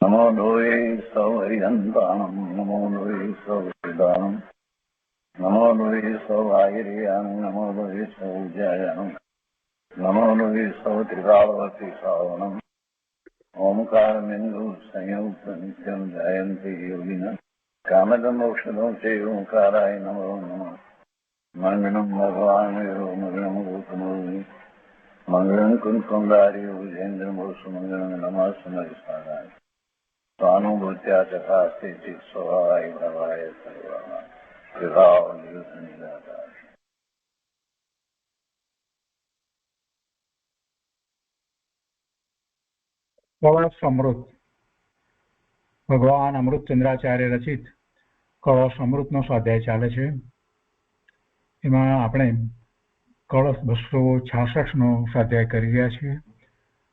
નમો લોહે સૌહરિહંતાણં નમો લોહે સૌવેદાણં નમો લોહે સૌઆયર્યાણં નમો લોહે સૌજયાણં નમો લોહે સૌત્રિકાળવતી શ્રાવણં ઓમકારમિંદુ સંયુક્ત નિત્યં જયંતિ યોગિનઃ કામદં મોક્ષદં તે ઓંકારાય નમો નમઃ મંગળં ભગવાન વિરો મંગળં ગૌતમોનિ મંગળં કુંકુંદારી વિજેન્દ્રમોષ મંગળં નમઃ સમયસારાય स्वानुभूत्या तथा स्थिति स्वभावाय भवाय सर्वः विभाव निरुद्ध निराकार। કળશ અમૃત ભગવાન અમૃતચંદ્રાચાર્ય રચિત કળશ અમૃતનો સ્વાધ્યાય ચાલે છે. એમાં આપણે કળશ 266નો સ્વાધ્યાય કરી રહ્યા છીએ.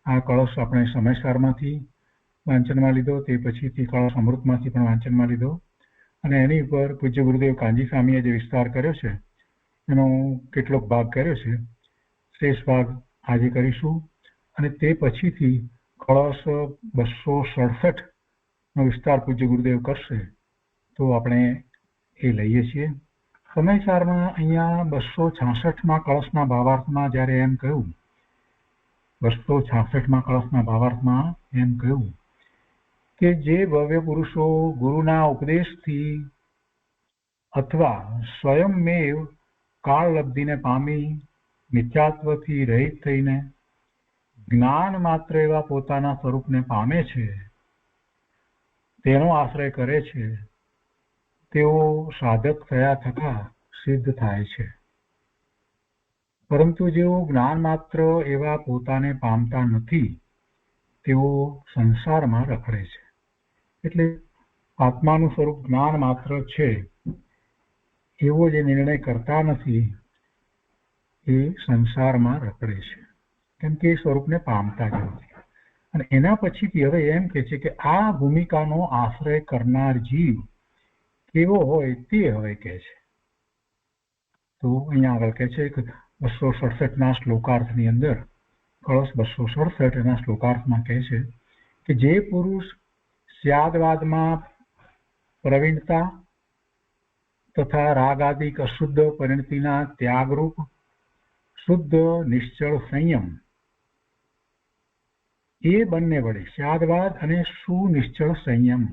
આ કળશ આપણે સમયસારમાંથી વાંચનમાં લીધો, તે પછીથી કળશ અમૃતમાંથી પણ વાંચનમાં લીધો અને એની ઉપર પૂજ્ય ગુરુદેવ કાંજી સ્વામીએ જે વિસ્તાર કર્યો છે એનો કેટલોક ભાગ કર્યો છે. શેષ ભાગ આજે કરીશું અને તે પછીથી કળશ 267નો વિસ્તાર પૂજ્ય ગુરુદેવ કરશે તો આપણે એ લઈએ છીએ. સમયસારમાં અહીંયા 266માં કળશના ભાવાર્થમાં જ્યારે એમ કહ્યું 266માં કળશના ભાવાર્થમાં એમ કહ્યું કે જે ભવ્ય પુરુષો ગુરુના ઉપદેશથી અથવા સ્વયંમેવ કાળલબ્ધિને પામી મિથ્યાત્વથી રહિત થઈને જ્ઞાન માત્ર એવા પોતાના સ્વરૂપને પામે છે, તેનો આશ્રય કરે છે, તેઓ સાધક થયા થતા સિદ્ધ થાય છે. પરંતુ જેઓ જ્ઞાન માત્ર એવા પોતાને પામતા નથી તેઓ સંસારમાં રખડે છે. એટલે આત્માનું સ્વરૂપ જ્ઞાન માત્ર છે એવો જે નિર્ણય કરતા નથી એ સંસારમાં રખડે છે, કેમ કે એ સ્વરૂપને પામતા જ નથી. અને એના પછીથી હવે એમ કહે છે કે આ ભૂમિકાનો આશ્રય કરનાર જીવ કેવો હોય તે હવે કહે છે. તો અહીંયા આગળ કહે છે કે 267ના શ્લોકાર્થની અંદર કળશ 267 એના શ્લોકાર્થમાં કહે છે કે જે પુરુષ સ્યાદવાદમાં પ્રવીણતા તથા રાગાદિક અશુદ્ધ પરિણતિના ત્યાગરૂપ શુદ્ધ નિશ્ચળ સંયમ એ બંને વડે, સ્યાદવાદ અને સુનિશ્ચળ સંયમ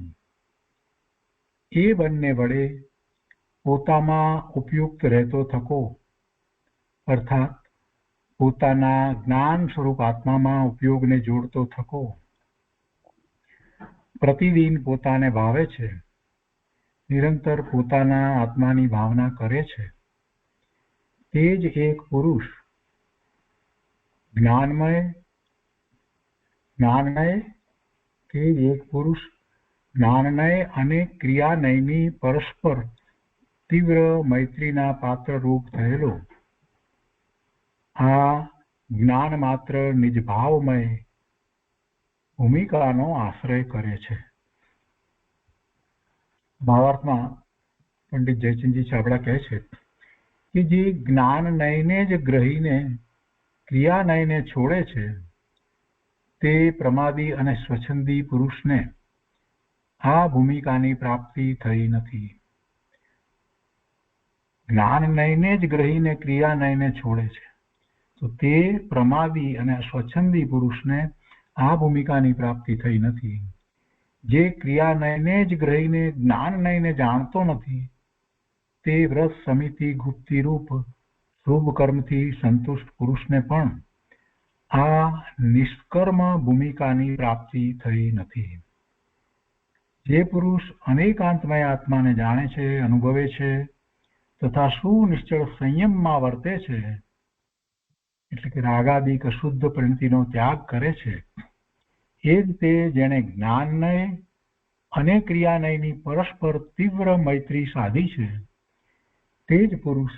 એ બંને વડે પોતામાં ઉપયુક્ત રહેતો થકો, અર્થાત પોતાના જ્ઞાન સ્વરૂપ આત્મામાં ઉપયોગને જોડતો થકો પ્રતિદિન પોતાને ભાવે છે, નિરંતર પોતાના આત્માની ભાવના કરે છે, તે જ એક પુરુષ જ્ઞાનનય અને ક્રિયાનયની પરસ્પર તીવ્ર મૈત્રીના પાત્ર રૂપ થયેલો આ જ્ઞાન માત્ર નિજભાવમય ભૂમિકાનો આશ્રય કરે છે. ભાવાર્થમાં પંડિત જયચંદજી છાબડા કહે છે કે જે જ્ઞાનનયને જ ગ્રહીને ક્રિયાનયને છોડે છે તે પ્રમાદી અને સ્વચ્છંદી પુરુષને આ ભૂમિકાની પ્રાપ્તિ થઈ નથી. જ્ઞાનનયને જ ગ્રહીને ક્રિયાનયને છોડે છે તો તે પ્રમાદી અને સ્વચ્છંદી પુરુષને આ ભૂમિકાની પ્રાપ્તિ થઈ નથી. જે ક્રિયાનયને જ ગ્રહીને જ્ઞાનનયને જાણતો નથી તે વ્રત સમિતિ ગુપ્તિ રૂપ શુભ કર્મથી સંતુષ્ટ પુરુષને પણ આ નિષ્કર્મ ભૂમિકાની પ્રાપ્તિ થઈ નથી. જે પુરુષ અનેકાંતમય આત્માને જાણે છે, અનુભવે છે તથા સુનિશ્ચળ સંયમમાં વર્તે છે, એટલે કે રાગાદિક અશુદ્ધ પરિણતિનો ત્યાગ કરે છે, એ જ તે જેણે જ્ઞાનનય અને ક્રિયાનયની પરસ્પર તીવ્ર મૈત્રી સાધી છે, તે જ પુરુષ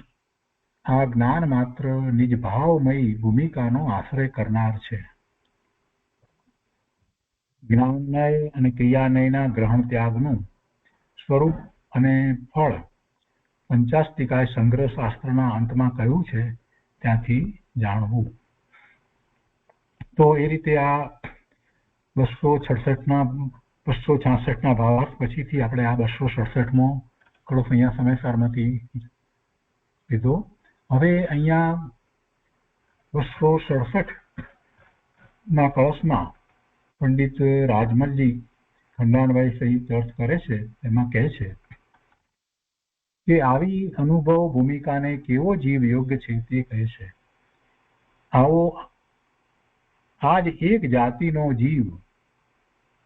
આ જ્ઞાન માત્ર નિજભાવમય ભૂમિકાનો આશ્રય કરનાર છે. જ્ઞાનનય અને ક્રિયાનયના ગ્રહણ ત્યાગનું સ્વરૂપ અને ફળ પંચાસ્તિકાય સંગ્રહ શાસ્ત્રના અંતમાં કહ્યું છે ત્યાંથી જાણવું. તો એ રીતે આ 266ના 266 ભાવાર્થ પછીથી આપણે આ 267મો કળશ અહીંયા સમયસારમાંથી લીધો. હવે અહીંયા 267 કળશમાં પંડિત રાજમલજી ખંડાણભાઈ સહિત અર્થ કરે છે. એમાં કહે છે કે આવી અનુભવ ભૂમિકાને કેવો જીવ યોગ્ય છે તે કહે છે. આવો આજ એક જાતિનો જીવ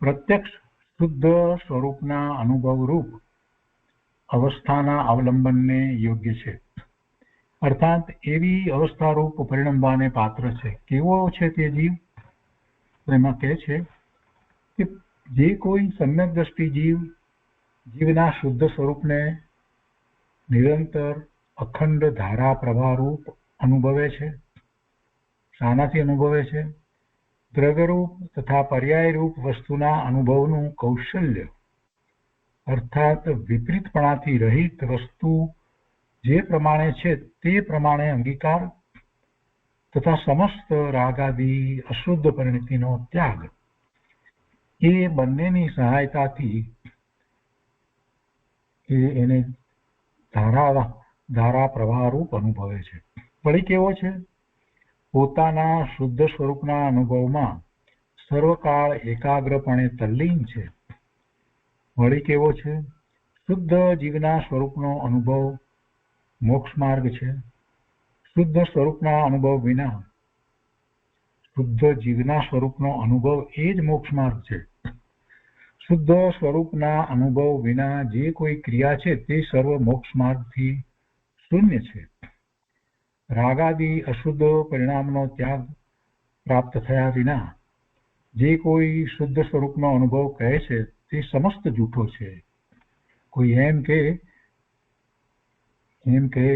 પ્રત્યક્ષ શુદ્ધ સ્વરૂપના અનુભવ રૂપ અવસ્થાના અવલંબનને યોગ્ય છે, અર્થાત એવી અવસ્થારૂપ પરિણમવાને પાત્ર છે. કેવો છે તે જીવ? એમાં કહે છે કે જે કોઈ સમ્યક દ્રષ્ટિ જીવના શુદ્ધ સ્વરૂપને નિરંતર અખંડ ધારા પ્રવાહરૂપ અનુભવે છે. શાનાથી અનુભવે છે? દ્રવ્યરૂપ તથા પર્યાયરૂપ વસ્તુના અનુભવનું કૌશલ્ય, અર્થાત વિપરીતપણાથી રહિત વસ્તુ જે પ્રમાણે છે તે પ્રમાણે અંગીકાર તથા સમસ્ત રાગાદી અશુદ્ધ પરિણતિનો ત્યાગ, એ બંનેની સહાયતાથી એને ધારા પ્રવાહરૂપ અનુભવે છે. વળી કેવો છે? પોતાના શુદ્ધ સ્વરૂપના અનુભવમાં સર્વકાળ એકાગ્રપણે તલ્લીન છે. વળી કેવો છે? શુદ્ધ જીવના સ્વરૂપનો અનુભવ મોક્ષ માર્ગ છે. શુદ્ધ સ્વરૂપના અનુભવ વિના શુદ્ધ જીવના સ્વરૂપનો અનુભવ એ જ મોક્ષ માર્ગ છે. શુદ્ધ સ્વરૂપના અનુભવ વિના જે કોઈ ક્રિયા છે તે સર્વ મોક્ષ માર્ગથી શૂન્ય છે. રાગાદી અશુદ્ધ પરિણામનો ત્યાગ પ્રાપ્ત થયા વિના જે કોઈ શુદ્ધ સ્વરૂપનો અનુભવ કહે છે તે સમસ્ત જૂઠો છે. કોઈ એમ કહે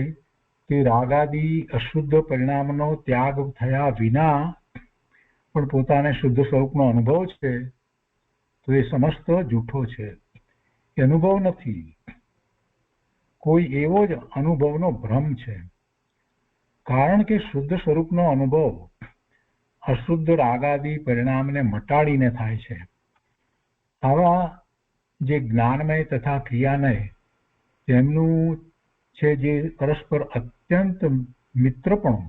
કે રાગાદી અશુદ્ધ પરિણામનો ત્યાગ થયા વિના પણ પોતાને શુદ્ધ સ્વરૂપનો અનુભવ છે તો એ સમસ્ત જૂઠો છે. એ અનુભવ નથી, કોઈ એવો જ અનુભવનો ભ્રમ છે. કારણ કે શુદ્ધ સ્વરૂપનો અનુભવ અશુદ્ધ રાગાદી પરિણામને મટાડીને થાય છે. આવા જે જ્ઞાનમય તથા ક્રિયામય તેમનું છે જે પરસ્પર અત્યંત મિત્રપણું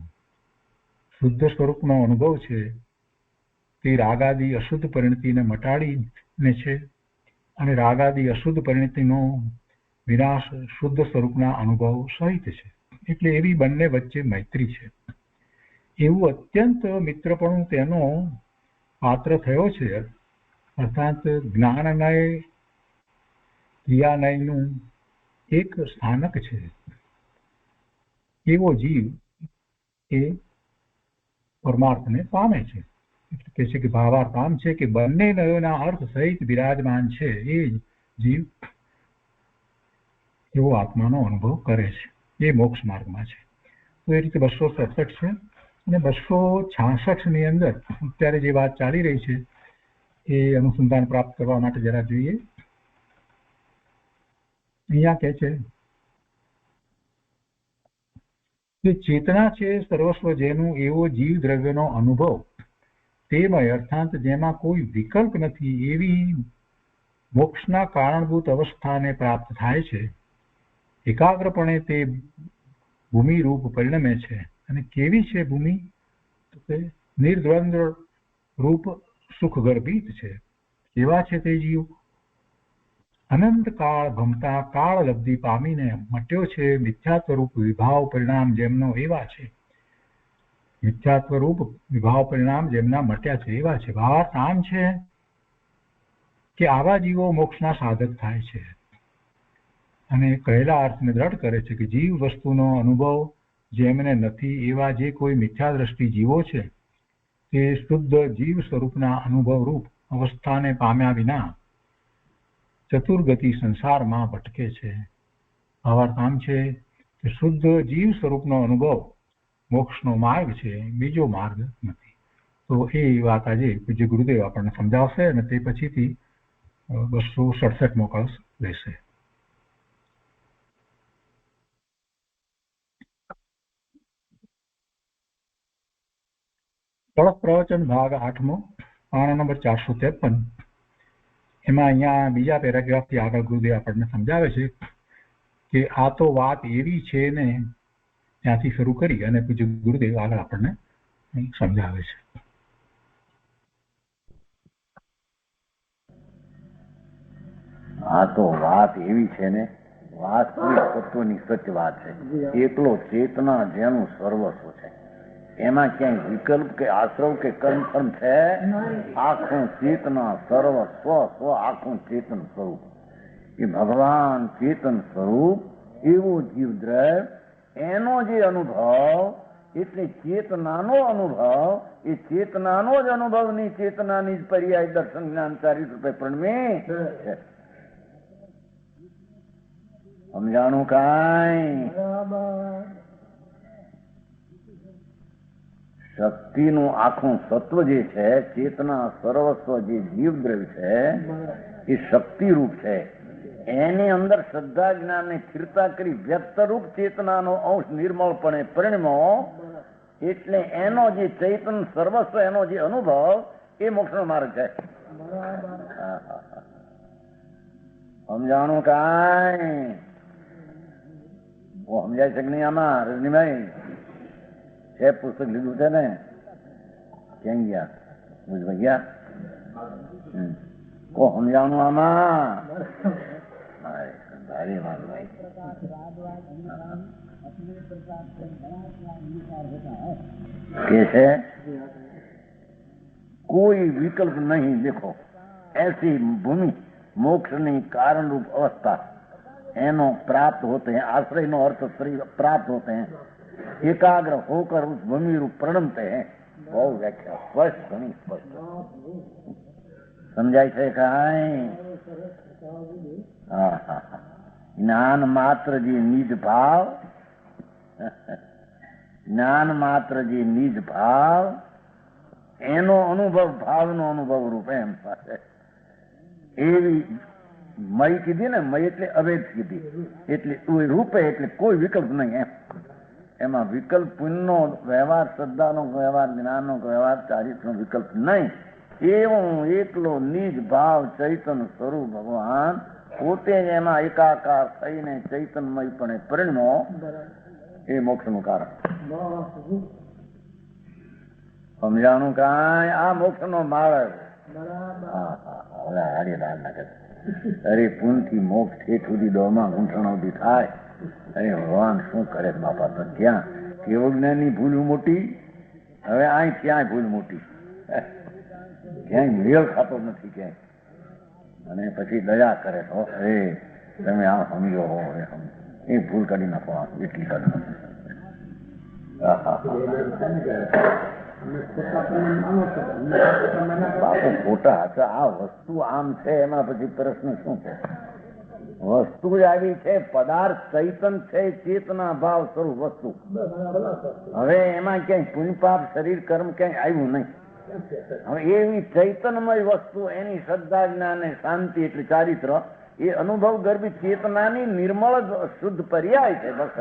શુદ્ધ સ્વરૂપનો અનુભવ છે તે રાગાદી અશુદ્ધ પરિણતિને મટાડીને છે, અને રાગાદી અશુદ્ધ પરિણતિનો વિનાશ શુદ્ધ સ્વરૂપના અનુભવ સહિત છે. એટલે એવી બંને વચ્ચે મૈત્રી છે. એવું અત્યંત મિત્રપણું તેનો પાત્ર થયો છે, અર્થાત જ્ઞાનનય ક્રિયાનયનું એક સ્થાનક છે. એવો જીવ એ પરમાર્થને પામે છે. એટલે કહે છે કે ભાવાર્થ આમ છે કે બંને નયોના અર્થ સહિત બિરાજમાન છે એ જીવ એવો આત્માનો અનુભવ કરે છે. એ મોક્ષ માર્ગમાં છે. તો એ રીતે 267 છે. અને 266ની અંદર અત્યારે જે વાત ચાલી રહી છે એ અનુસંધાન પ્રાપ્ત કરવા માટે જરા જોઈએ. અહીંયા કહે છે કે ચેતના છે સર્વસ્વ જેનું એવો જીવ દ્રવ્યનો અનુભવ તેમય, અર્થાત જેમાં કોઈ વિકલ્પ નથી એવી મોક્ષના કારણભૂત અવસ્થાને પ્રાપ્ત થાય છે. એકાગ્રપણે તે ભૂમિ રૂપ પરિણમે છે. અને કેવી છે ભૂમિ? તો તે નિર્દ્વંદ્વ રૂપ સુખ ગર્ભિત છે. કેવા છે તે જીવ? અનંત કાળ ભમતા કાળ લબ્ધિ પામીને મટ્યો છે મિથ્યાત્વ રૂપ વિભાવ પરિણામ જેમનો એવા છે. મિથ્યાત્વ રૂપ વિભાવ પરિણામ જેમના મટ્યા છે એવા છે. ભાવાર્થ આમ છે કે આવા જીવો મોક્ષના સાધક થાય છે. અને કહેલા અર્થને દ્રઢ કરે છે કે જીવ વસ્તુનો અનુભવ જેમને નથી એવા જે કોઈ મિથ્યા દ્રષ્ટિ જીવો છે તે શુદ્ધ જીવ સ્વરૂપના અનુભવ રૂપ અવસ્થાને પામ્યા વિના ચતુર્ગતિ સંસારમાં ભટકે છે. ભાવાર્થ આમ છે કે શુદ્ધ જીવ સ્વરૂપનો અનુભવ મોક્ષનો માર્ગ છે, બીજો માર્ગ નથી. તો એ વાત આજે પૂજ્ય ગુરુદેવ આપણને સમજાવશે અને તે પછીથી 267મો કળશ લેશે. કળશ પ્રવચન ભાગ 8મો, પાના નંબર 453. એમાં અહીંયા બીજા પેરેગ્રાફથી આગળ ગુરુદેવ આપણને સમજાવે છે કે આ તો વાત એવી છે ને, ત્યાંથી શરૂ કરી અને પૂજ્ય ગુરુદેવ આગળ આપણને સમજાવે છે. આ તો વાત એવી છે ને, વાસ્તવિક તત્વની સત્ય વાત છે. એકલો ચેતના જેનું સર્વસ્વ છે, એમાં ક્યાંય વિકલ્પ કે આશ્રવ કે કર્મ પણ છે. આખું ચેતના સર્વ સ્વ સ્વ આખું ચેતન સ્વરૂપ, એ ભગવાન ચેતન સ્વરૂપ, એવો જીવદ્રવ્ય, એનો જે અનુભવ, એટલે ચેતનાનો અનુભવ, એ ચેતનાનો જ અનુભવની ચેતનાની જ પર્યાય દર્શન જ્ઞાન ચારિત્ર રૂપે પ્રણમે છે. સમજાણું કાંઈ? શક્તિનું આખું સત્વ જે છે, ચેતના સર્વસ્વ જે જીવદ્રવ્ય છે, એ શક્તિ રૂપ છે. એની અંદર શ્રદ્ધા જ્ઞાન ને સ્થિરતા કરી વ્યક્ત રૂપ ચેતનાનો અંશ નિર્મળપણે પરિણમો, એટલે એનો જે ચૈતન સર્વસ્વ એનો જે અનુભવ, એ મોક્ષનો માર્ગ છે. સમજાણું કાંઈ? સમજાય છે કે નહીં? આમાં રજનીભાઈ છે પુસ્તક લીધું છે ને? ક્યાં ગયા? બુજવા ગયા? કો સમજાણું આમાં? ભારી વાત ભાઈ. કે છે कोई विकल्प नहीं. देखो ऐसी भूमि मोक्षनी कारण रूप अवस्था एनो प्राप्त होते हैं. आश्रय नो अर्थ प्राप्त होते हैं. एकाग्र होकर उस भूमि रूप प्रणमते हैं. बहुत व्याख्या स्पष्ट, घनी स्पष्ट समझाई है. कहीं ज्ञान मात्र जी निज भाव, ज्ञान मात्र जी निज भाव, એનો અનુભવ ભાવનો અનુભવ રૂપે એમ પાસે એવી મય કીધી ને, મય એટલે અભેદ કીધી, એટલે રૂપે એટલે કોઈ વિકલ્પ નહીં એમ. એમાં વિકલ્પ પુણ્યનો વ્યવહાર, શ્રદ્ધાનો વ્યવહાર, જ્ઞાનનો વ્યવહાર, ચારિત્રનો વિકલ્પ નહીં. એવું એકલો નિજ ભાવ ચૈતન સ્વરૂપ ભગવાન પોતે જ એમાં એકાકાર થઈને ચૈતન્યમયપણે પરિણમો, એ મોક્ષનું કારણ. સમજાણું કાંઈ? આ મોક્ષ નો માર્ગ. અરે પૂનથી મોક્ષ ઠેઠ સુધી દોમાં ઘૂંટણ સુધી થાય. અરે ભગવાન શું કરે બાપા? તો ક્યાં કેવો જ્ઞાનની ભૂલ મોટી, હવે અહીં ક્યાંય ભૂલ મોટી, ક્યાંય મેળ ખાતો નથી ક્યાંય. અને પછી દયા કરે તો અરે તમે આ સમજો હો, એ ભૂલ કાઢી નાખો, એટલી કાઢી નાખો. બાપુ ખોટા હતા. આ વસ્તુ આમ છે, એમાં પછી પ્રશ્ન શું છે? વસ્તુ જ આવી છે, પદાર્થ ચૈતન છે, ચેતના ભાવ સ્વરૂપ વસ્તુ. હવે એમાં ક્યાંય પુણ્યપાપ શરીર કર્મ ક્યાંય આવ્યું નહીં. હવે એવી ચૈતનમય વસ્તુ, એની શ્રદ્ધા જ્ઞાન શાંતિ એટલે ચારિત્ર, એ અનુભવ ગર્ભી ચેતનાની નિર્મળ શુદ્ધ પર્યાય છે. બસ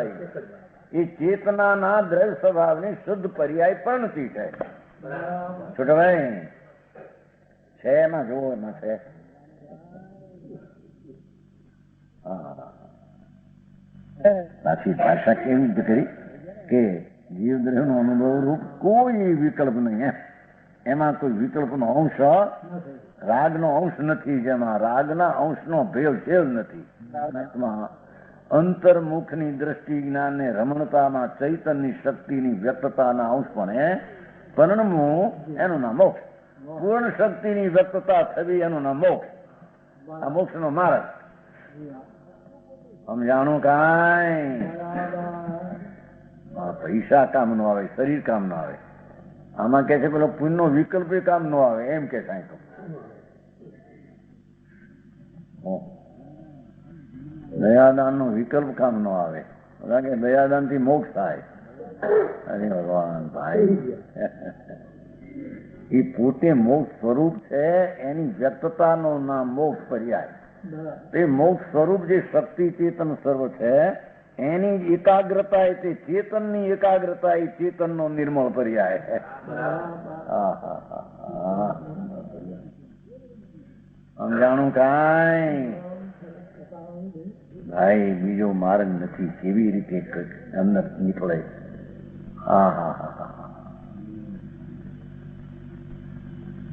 એ ચેતનાના દ્રવ્ય સ્વભાવની શુદ્ધ પર્યાય પ્રણતિ છે. છોટભાઈ છે એમાં, જોવો એમાં છે. પાછી ભાષા કેવી રીતે કરી કે જીવદ્રવ્ય નો અનુભવ રૂપ કોઈ વિકલ્પ નહીં એમ. એમાં કોઈ વિકલ્પનો અંશ, રાગનો અંશ નથી. જેમાં રાગના અંશનો ભેળ નથી. અંતર્મુખની દ્રષ્ટિ જ્ઞાન ને રમણતામાં ચૈતનની શક્તિની વ્યક્તતાના અંશ પણ પરિણમવું, એનું નામ મોક્ષ. પૂર્ણ શક્તિની વ્યક્તતા થવી, એનું નામ મોક્ષ. આ મોક્ષ નો માર્ગ. સમજાણું કાંઈ? પૈસા કામ નો આવે, શરીર કામ નો આવે. આમાં કે છે પેલો પુણ્ય નો વિકલ્પ કામ નો આવે એમ કે કાંઈ તો. દયાદાન નો વિકલ્પ કામ નો આવે. દયાદાન થી મોક્ષ થાય. અરે ભગવાન ભાઈ, એ પોતે મોક્ષ સ્વરૂપ છે. એની વ્યક્તતાનો નામ મોક્ષ પર્યાય. તે મોક્ષ સ્વરૂપ જે શક્તિ ચેતન સર્વ છે, એની એકાગ્રતા, એ ચેતનની એકાગ્રતા, એ ચેતનનો નિર્મળ પર્યાય. સમજાણું કાંઈ? ભાઈ બીજો માર્ગ નથી. કેવી રીતે અંદર નીકળે? હા હા હા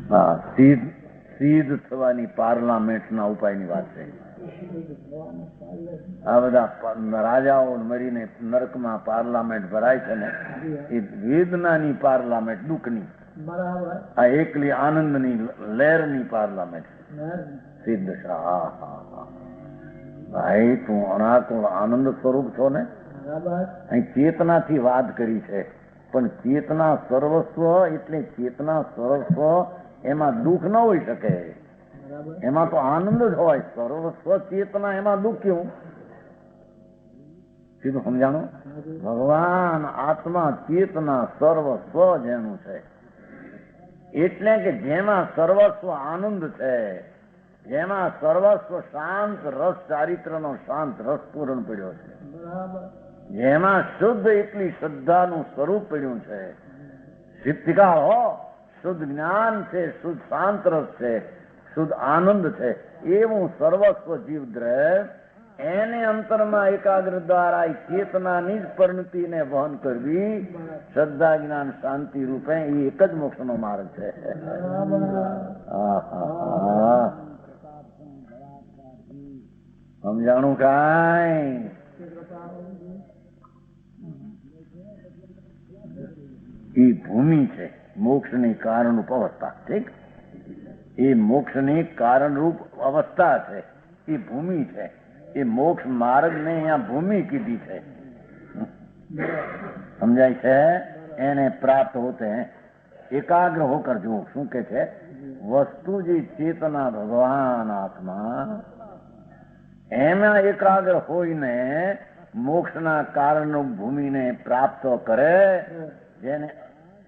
હા સિદ્ધ થવાની પાર્લામેન્ટના ઉપાયની વાત છે. આ બધા રાજાઓ મરીને નરકમાં પાર્લામેન્ટ ભરાય છે ને, એ વેદનાની પાર્લામેન્ટ, દુઃખની. આ એકલી આનંદની લહેરની પાર્લામેન્ટ સિદ્ધ. હા હા હા ભાઈ, તું અનાકુળ આનંદ સ્વરૂપ છો ને. અહીં ચેતનાથી વાત કરી છે, પણ ચેતના સર્વસ્વ એટલે ચેતના સર્વસ્વ, એમાં દુઃખ ન હોઈ શકે. એમાં તો આનંદ જ હોય. સર્વસ્વ ચેતના, એમાં દુઃખ કેવું? સીધું સમજાણું? ભગવાન આત્મા ચેતના સર્વસ્વ જેનું છે, એટલે કે જેમાં સર્વસ્વ આનંદ છે, જેમાં સર્વસ્વ શાંત રસ, ચારિત્રનો શાંત રસ પૂર્ણ પડ્યો છે, જેમાં શુદ્ધ એટલી શ્રદ્ધાનું સ્વરૂપ પડ્યું છે, સિદ્ધિકાળ હો, શુદ્ધ જ્ઞાન છે, શુદ્ધ શાંત રસ છે, શુદ્ધ આનંદ છે, એવું સર્વસ્વ જીવ દ્રવ્ય, એને અંતરમાં એકાગ્ર દ્વારા ચેતનાની જ પરિણતિને વહન કરવી, શ્રદ્ધા જ્ઞાન શાંતિ રૂપે, એ એક જ મોક્ષનો માર્ગ છે. સમજાણું કાંઈ? એ ભૂમિ છે મોક્ષની કારણરૂપ અવસ્થા. ઠીક, એ મોક્ષની કારણરૂપ અવસ્થા છે, એ ભૂમિ છે. એ મોક્ષ માર્ગ ને અહીંયા ભૂમિ કીધી છે. સમજાય છે? એને પ્રાપ્ત હોતે એકાગ્ર હોકર જો. શું કે છે? વસ્તુ જે ચેતના ભગવાન આત્મા, એમાં એકાગ્ર હોઈને મોક્ષના કારણ ભૂમિને પ્રાપ્ત કરે, જેને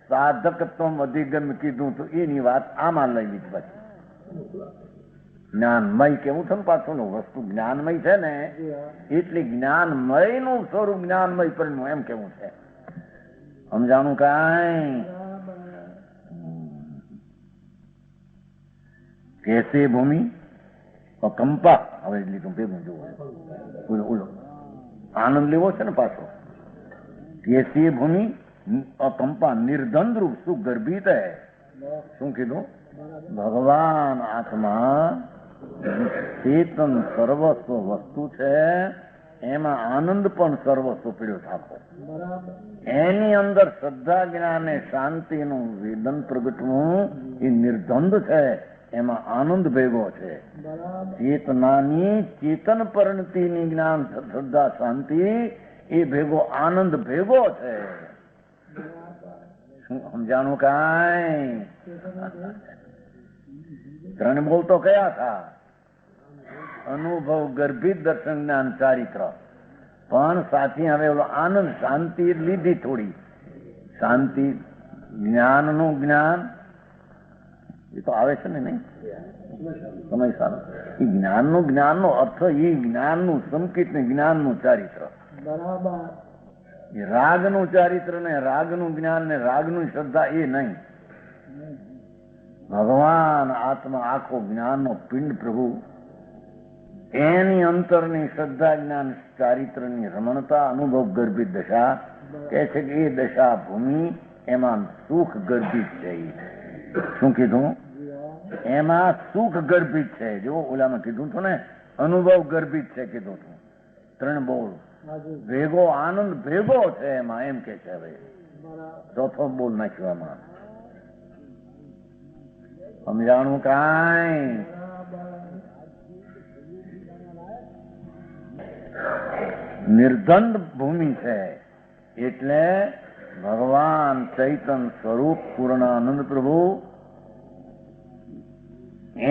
સાધકત્વ અધિગમ કીધું તો એની વાત આમાં લઈ લીધી. પછી જ્ઞાનમય કેવું છે ને પાછું, વસ્તુ જ્ઞાનમય છે ને, એટલે જ્ઞાનમય નું સ્વરૂપ જ્ઞાનમય પરિણ્યું, એમ કેવું છે. સમજાણું કાંઈ? કેસે ભૂમિ કંપા. હવે લીધું ભેગું જોવું, ઓલો આનંદ લેવો છે ને પાછો. કેસે ભૂમિ કંપા નિર્ધંધ રૂપ સુખ ગર્ભિત હે. શું કીધું? ભગવાન આત્મા ચેતન સર્વસ્વ વસ્તુ છે, એમાં આનંદ પણ સર્વસ્વ પીડ્યો થાકો. એની અંદર શ્રદ્ધા જ્ઞાન ને શાંતિનું વેદન પ્રગટવું એ નિર્ધંધ છે, એમાં આનંદ ભેગો છે. ચેતનાની ચેતન પરિણતિની જ્ઞાન શ્રદ્ધા શાંતિ એ ભેગો આનંદ ભેગો છે. શું સમજાણું કાંઈ? ત્રણ બોલ તો કયા હતા? અનુભવ ગર્ભિત દર્શન જ્ઞાન ચારિત્ર. પણ સાથી હવે ઓલો આનંદ શાંતિ લીધી થોડી. શાંતિ જ્ઞાનનું જ્ઞાન એ તો આવે છે ને, નહીં સમય સારો. એ જ્ઞાનનો અર્થ એ જ્ઞાનનું સંકિત ને જ્ઞાનનું ચારિત્ર. એ રાગનું ચારિત્ર ને રાગનું જ્ઞાન ને રાગનું શ્રદ્ધા એ નહીં. ભગવાન આત્મા આખો જ્ઞાનનો પિંડ પ્રભુ, એની અંતરની શ્રદ્ધા જ્ઞાન ચારિત્રની રમણતા અનુભવ ગર્ભિત દશા કે છે કે એ દશા ભૂમિ એમાં સુખ ગર્ભિત છે. શું કીધું? એમાં સુખ ગર્ભિત છે. જો ઓલામાં કીધું હતું ને અનુભવ ગર્ભિત છે કીધું હતું. ત્રણ બોલ ભેગો આનંદ ભેગો છે એમાં, એમ કે છે. હવે ચોથો બોલ નાખ્યો એમાં. સમજાણું કાંઈ? નિર્ધંધ ભૂમિ છે, એટલે ભગવાન ચૈતન સ્વરૂપ પૂર્ણાનંદ પ્રભુ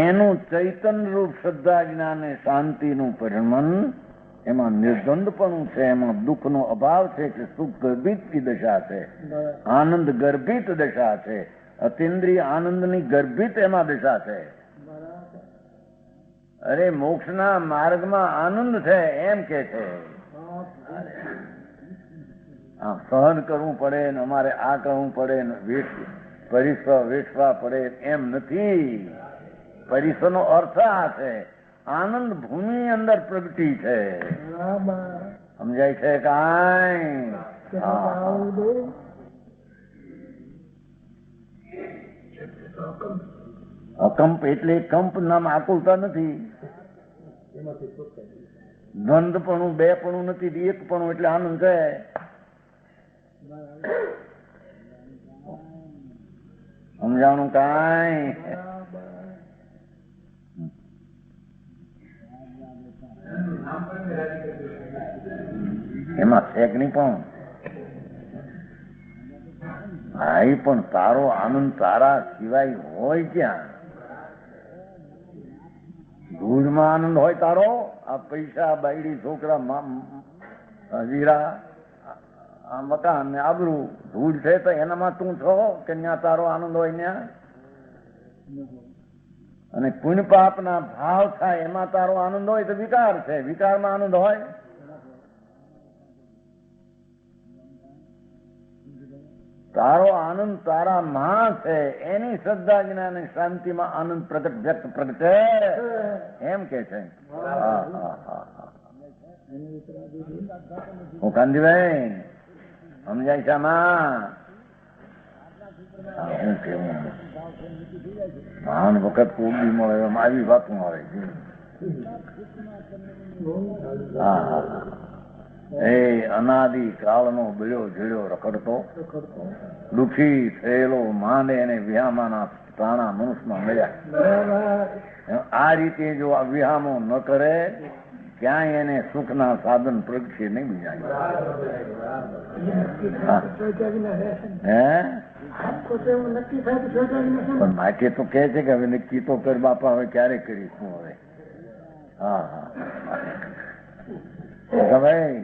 એનું ચૈતન રૂપ શ્રદ્ધા જ્ઞાન શાંતિનું પરિણમન, એમાં નિર્દ્વંદપણું છે, એમાં દુઃખનો અભાવ છે, કે સુખ ગર્ભિત દશા છે, આનંદ ગર્ભિત દશા છે, અતિન્દ્રિય આનંદની ગર્ભિત એમાં દશા છે. અરે મોક્ષના માર્ગમાં આનંદ છે એમ કે છે. સહન કરવું પડે ને અમારે આ કરવું પડે ને વેઠવા પડે એમ નથી. પરિસરનો અર્થ આ છે, આનંદ ભૂમિ અંદર પ્રગટી છે. સમજાય છે કાંઈ? અકંપ એટલે કંપ નામ આકુલતા નથી, દ્વંદ્વપણું બેપણું નથી, એકપણું એટલે આનંદ છે. સમજાણું કાંઈ? એમાં છે કે નહીં પણ ભાઈ, પણ તારો આનંદ તારા સિવાય હોય ક્યાં? ધૂળમાં આનંદ હોય તારો? આ પૈસા, બાયડી, છોકરા, હજીરા, આ મકાન ને આબરૂ ધૂળ છે તો એનામાં તું છો કે ત્યાં તારો આનંદ હોય? ત્યાં અને પુણ્ય પાપ ના ભાવ થાય એમાં તારો આનંદ હોય તો વિકાર છે, વિકારમાં આનંદ હોય? તારો આનંદ તારા માં છે, એની શ્રદ્ધા જ્ઞાન શાંતિમાં આનંદ પ્રગટ વ્યક્ત પ્રગટે એમ કે છે. હું કાંતિભાઈ સમજાય છે આમાં? હું કેવું મહાન વખત પૂરી મળે એમ આવી વાત મળે છે. એ અનાદિ કાળનો બીડો ઝીડો રખડતો દુઃખી થયેલો માંડે અને વિહામાના પ્રાણા મનુષ્યમાં મળ્યા. આ રીતે જો આ વિહામો ન કરે ક્યાંય એને સુખના સાધન પ્રગટશે નહીં બીજા. પણ માટે તો કે છે કે હવે નક્કી તો કર બાપા, હવે ક્યારે કરીશું હવે? હા હા ભાઈ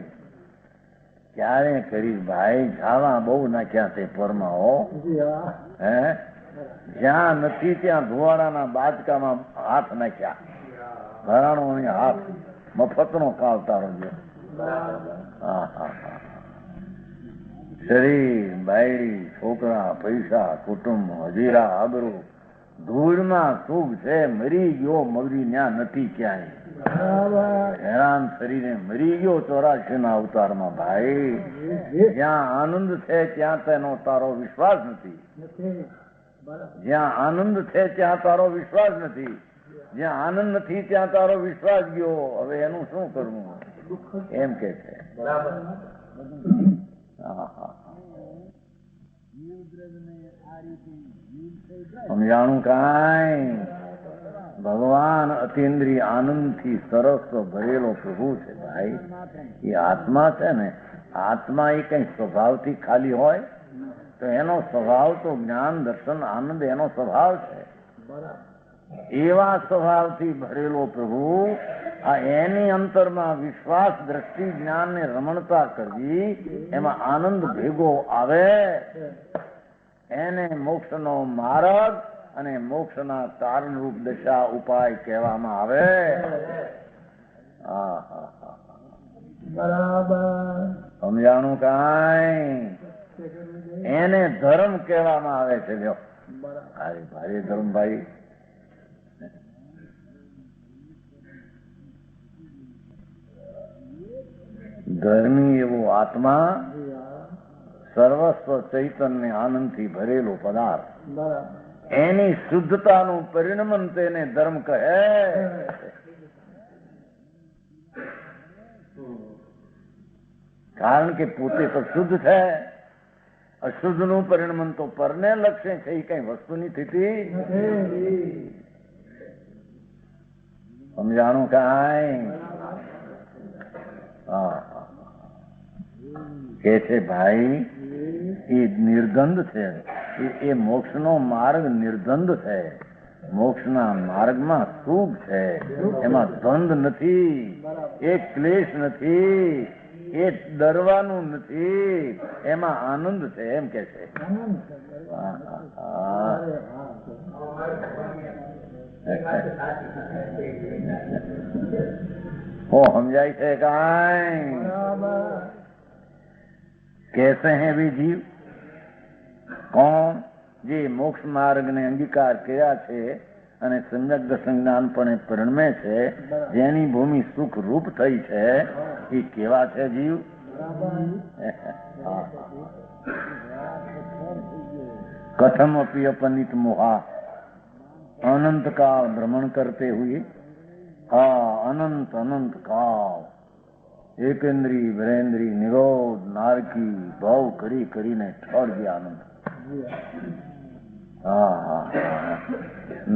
ક્યારે કરીશ ભાઈ? જાવા બહુ નાખ્યા છે પરમાં હો. હે જ્યાં નથી ત્યાં ધુવાડાના બાજકામાં હાથ નાખ્યા, ઘરાણો હાથ મફતનો કાળ તારો જો. હા હા હા. શરીર, બાયડી, છોકરા, પૈસા, કુટુંબ, હજીરા, આબરૂ, ધૂળમાં સુખ છે. મરી ગયો મરી ત્યાં નથી ક્યાંય. હેરાન શરીરે મરી ગયો 84 ના અવતારમાં ભાઈ. જ્યાં આનંદ છે ત્યાં તેનો તારો વિશ્વાસ નથી. જ્યાં આનંદ છે ત્યાં તારો વિશ્વાસ નથી. જ્યાં આનંદ નથી ત્યાં તારો વિશ્વાસ ગયો. હવે એનું શું કરવું એમ કે છે. સમજાણું કાંઈ? ભગવાન અતિન્દ્રિય આનંદ થી સરસ ભરેલો પ્રભુ છે ભાઈ. એ આત્મા છે ને, આત્મા એ કઈ સ્વભાવથી ખાલી હોય તો એનો સ્વભાવ તો જ્ઞાન, દર્શન, આનંદ એનો સ્વભાવ છે. એવા સ્વભાવથી ભરેલો પ્રભુ આ એની અંતરમાં વિશ્વાસ, દ્રષ્ટિ, જ્ઞાન ને રમણતા કરવી, એમાં આનંદ ભેગો આવે, એને મોક્ષનો માર્ગ અને મોક્ષના કારણ રૂપ દશા ઉપાય કહેવામાં આવે. સમજાણું કાંઈ? એને ધર્મ કહેવામાં આવે છે. લ્યો ભારે ભારે ધર્મ ભાઈ. ધર્મી એવો આત્મા, સર્વસ્વ ચૈતન્ય આનંદ થી ભરેલો પદાર્થ, એની શુદ્ધતાનું પરિણમન તેને ધર્મ કહે. કારણ કે પોતે તો શુદ્ધ છે. અશુદ્ધ નું પરિણમન તો પરને લક્ષ્ય છે, એ કઈ વસ્તુની સ્થિતિ. સમજાણું કાંઈ? કે છે ભાઈ એ નિર્ગંધ છે, એ મોક્ષ નો માર્ગ નિર્ગંધ છે. મોક્ષના માર્ગમાં સુખ છે, એમાં દ્વંદ નથી, એ ક્લેશ નથી, એ ડરવાનું નથી, એમાં આનંદ છે એમ કે છે. સમજાય છે કાંઈ? कैसे हैं वे जीव? कौन? જે મોક્ષ માર્ગ ને અંગીકાર કર્યા છે અને સમ્યક દર્શન જ્ઞાન પણ પરિણમે છે, જેની ભૂમિ સુખ રૂપ થઈ છે, એ કેવા છે જીવ? કથમ અપી અપનિત મોહા અનંત કાળ ભ્રમણ કરતે હુએ. અનંત અનંત કાળ એકેન્દ્રી વીરેન્દ્રી નિરોધ નારકી ભાવ કરી કરીને ઠળ ગયા આનંદ.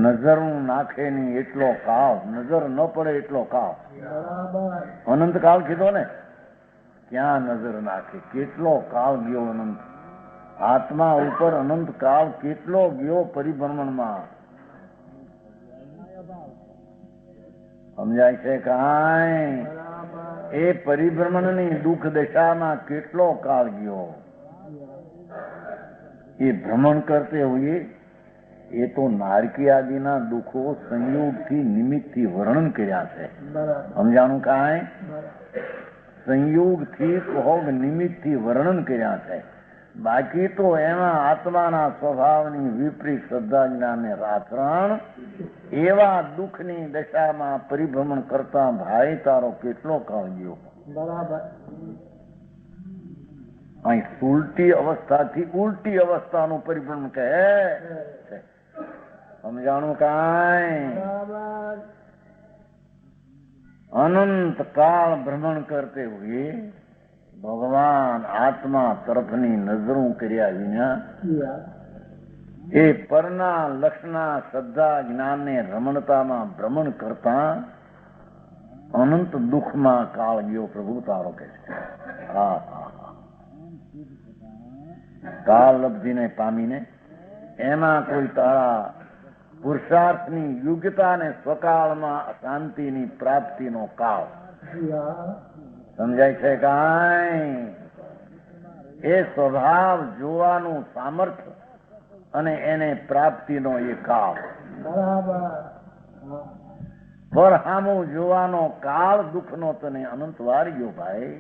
નજર નાખે ની એટલો કાળ, નજર ન પડે એટલો કાળ. અનંત કાળ કીધો ને, ક્યાં નજર નાખે, કેટલો કાળ ગયો અનંત. આત્મા ઉપર અનંત કાળ કેટલો ગયો પરિભ્રમણમાં. સમજાય છે કાંઈ? એ પરિભ્રમણની દુઃખ દશામાં કેટલો કાળ ગયો. એ ભ્રમણ કરતે હોઈએ એ તો નારકી આદિના દુઃખો સંયોગથી નિમિત્તથી વર્ણન કર્યા છે. સમજાણું કાંઈ? સંયોગથી કહો નિમિત્તથી વર્ણન કર્યા છે. બાકી તો એમાં આત્માના સ્વભાવની વિપરીત શ્રદ્ધા જ્ઞાનને રાચરણ એવા દુઃખની દશામાં પરિભ્રમણ કરતા ભાઈ તારો કેટલો કાળ ગયો. બરાબર. અહીં ઉલટી અવસ્થાથી ઉલટી અવસ્થાનું પરિભ્રમણ કહે છે. સમજાણું કાંઈ? અનંત કાળ ભ્રમણ કરતે હુએ ભગવાન આત્મા તરફની નજરું કર્યા વિના એ પરના લક્ષના શ્રદ્ધા જ્ઞાનને રમણતામાં ભ્રમણ કરતા અનંત દુઃખમાં કાળ ગયો પ્રભુ તારો કે છે. કાળ લબ્ધિને પામીને એમાં કોઈ તારા પુરુષાર્થની યોગ્યતા ને સ્વકાળમાં શાંતિની પ્રાપ્તિનો કાળ. સમજાય છે કાંઈ? એ સ્વભાવ જોવાનું સામર્થ્ય અને એને પ્રાપ્તિનો એ કાળ. પર હામું જોવાનો કાળ દુઃખનો તને અનંત વાર ગયો ભાઈ,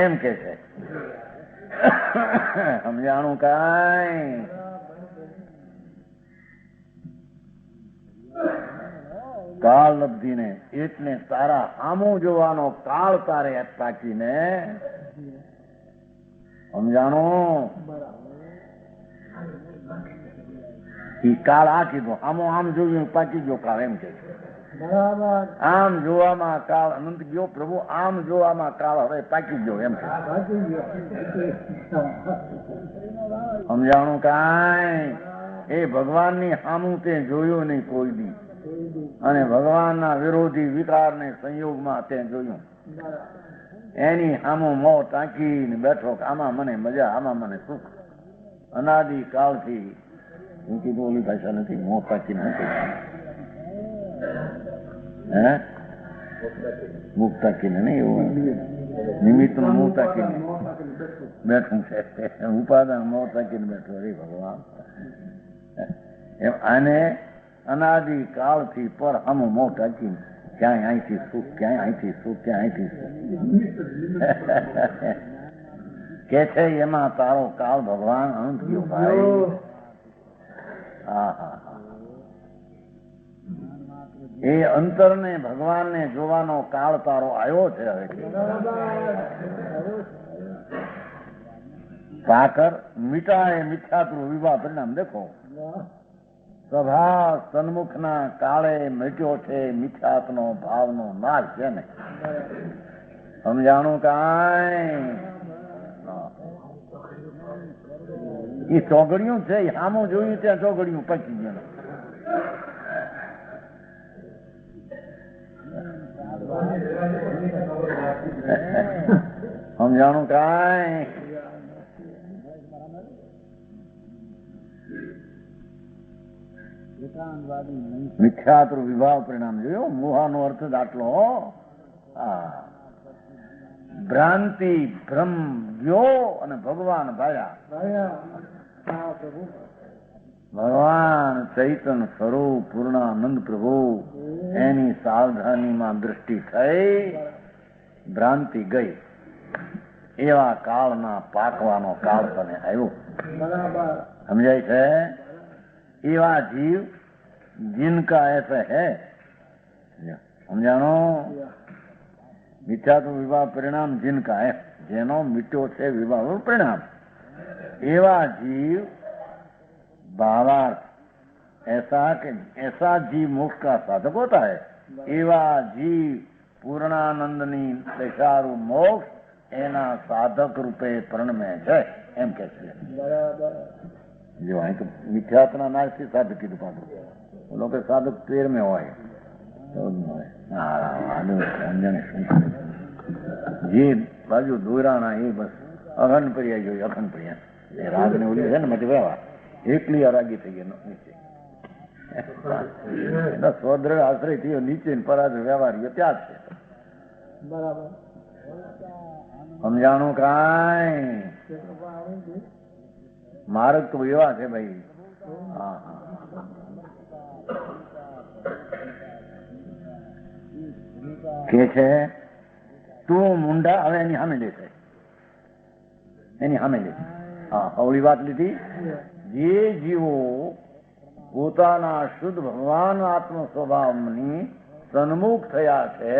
એમ કે છે. સમજાણું કાંઈ? કાળ લબ્ધિને એટલે તારા સામું જોવાનો કાળ તારે પાકીને. સમજાણું? ઈ કાળ આ કીધો, આમ જોયું પાકી ગયો કાળ, એમ કે આમ જોવામાં કાળ અનંત ગયો પ્રભુ, આમ જોવામાં કાળ હવે પાકી ગયો, એમ કે. સમજાણું કાંઈ? એ ભગવાનની સામું તે જોયું નહીં કોઈ દી, અને ભગવાનના વિરોધી વિકારને સંયોગમાં તે જોયું. એની સામું મોં ટાંકીને બેઠો, આમાં મને મજા, આમાં મને સુખ. અનાદિ કાળથી હું કીધું ઓલી ભાષા નથી, મોં ટાંકીને નથી, હે મુખ ટાંકીને નહીં, એવું નિમિત્તનું મું ટાંકીને બેઠું છે. ઉપાદાન મોં ટાંકીને બેઠો. અરે ભગવાન, એમ આને અનાદિ કાળથી પર હમ મોં ટાંકીને ક્યાંય અહીંથી સુખ, ક્યાંય અહીંથી સુખ, ક્યાંય અહીંથી સુખ કે છે. એમાં તારો કાળ ભગવાન અનંત ગયો ભાઈ. એ અંતરને ભગવાનને જોવાનો કાળ તારો આવ્યો છે હવે. સાકર મીઠાએ મિથ્યાત્વ વિવાહ પરિણામ દેખો. સભા સન્મુખના કાળે મટ્યો છે મિથ્યાત્વનો ભાવનો નાશ છે ને. સમજાણું કાંઈ? એ ચોગડિયું છે, સામું જોયું ત્યાં ચોગડિયું પચી ગયું. સમજાણું કાંઈ? મિથ્યાત્વ વિભાવ પરિણામ જોયું. મોહાનો અર્થ જ આટલો. ભ્રાંતિ ભ્રમ ગયો અને ભગવાન ભાયા. ભગવાન ચૈતન સ્વરૂપ પૂર્ણાનંદ પ્રભુ એની સાવધાનીમાં દ્રષ્ટિ થઈ, ભ્રાંતિ ગઈ. એવા કાળના પાકવાનો કાળ તને આવ્યો. સમજાય છે? એવા જીવ जिनका ऐसा है समझाणो मिथ्यात्व विवाह परिणाम जिनका है जेनो मिट्यो छे विवाह परिणाम एवा जीव भावार्थ ऐसा जीव मोक्ष का साधक होता है एवा जीव पूर्णानंदनी दशारू मोक्ष एना साधक रूपे परिणमे छे एम के छे जो है तो मिथ्यात्वना नाश થી સાધક કીધું પાછું લોકો સાધક 13 में હોય જે બાજુ દોરાણા એ બસ અખંડ પ્રિય જોઈ અખંડ પ્રિય એ રાગ ને ઓલી છે ને મત વ્યવહાર એકલી અરાગી થઈ ગઈ નીચે એનો સ્વદ્રઢ આશ્રય થયો નીચે પરાજ વ્યવહાર ત્યાં જ છે બરાબર સમજાણું કાંઈ માર્ગ તો એવા છે ભાઈ હા હા કે છે તું મુંડા હવે એની સામે લેશે એની સામે લેશે હા અવળી વાત લીધી જે જીવો પોતાના શુદ્ધ ભગવાન આત્મ સ્વભાવની સન્મુખ થયા છે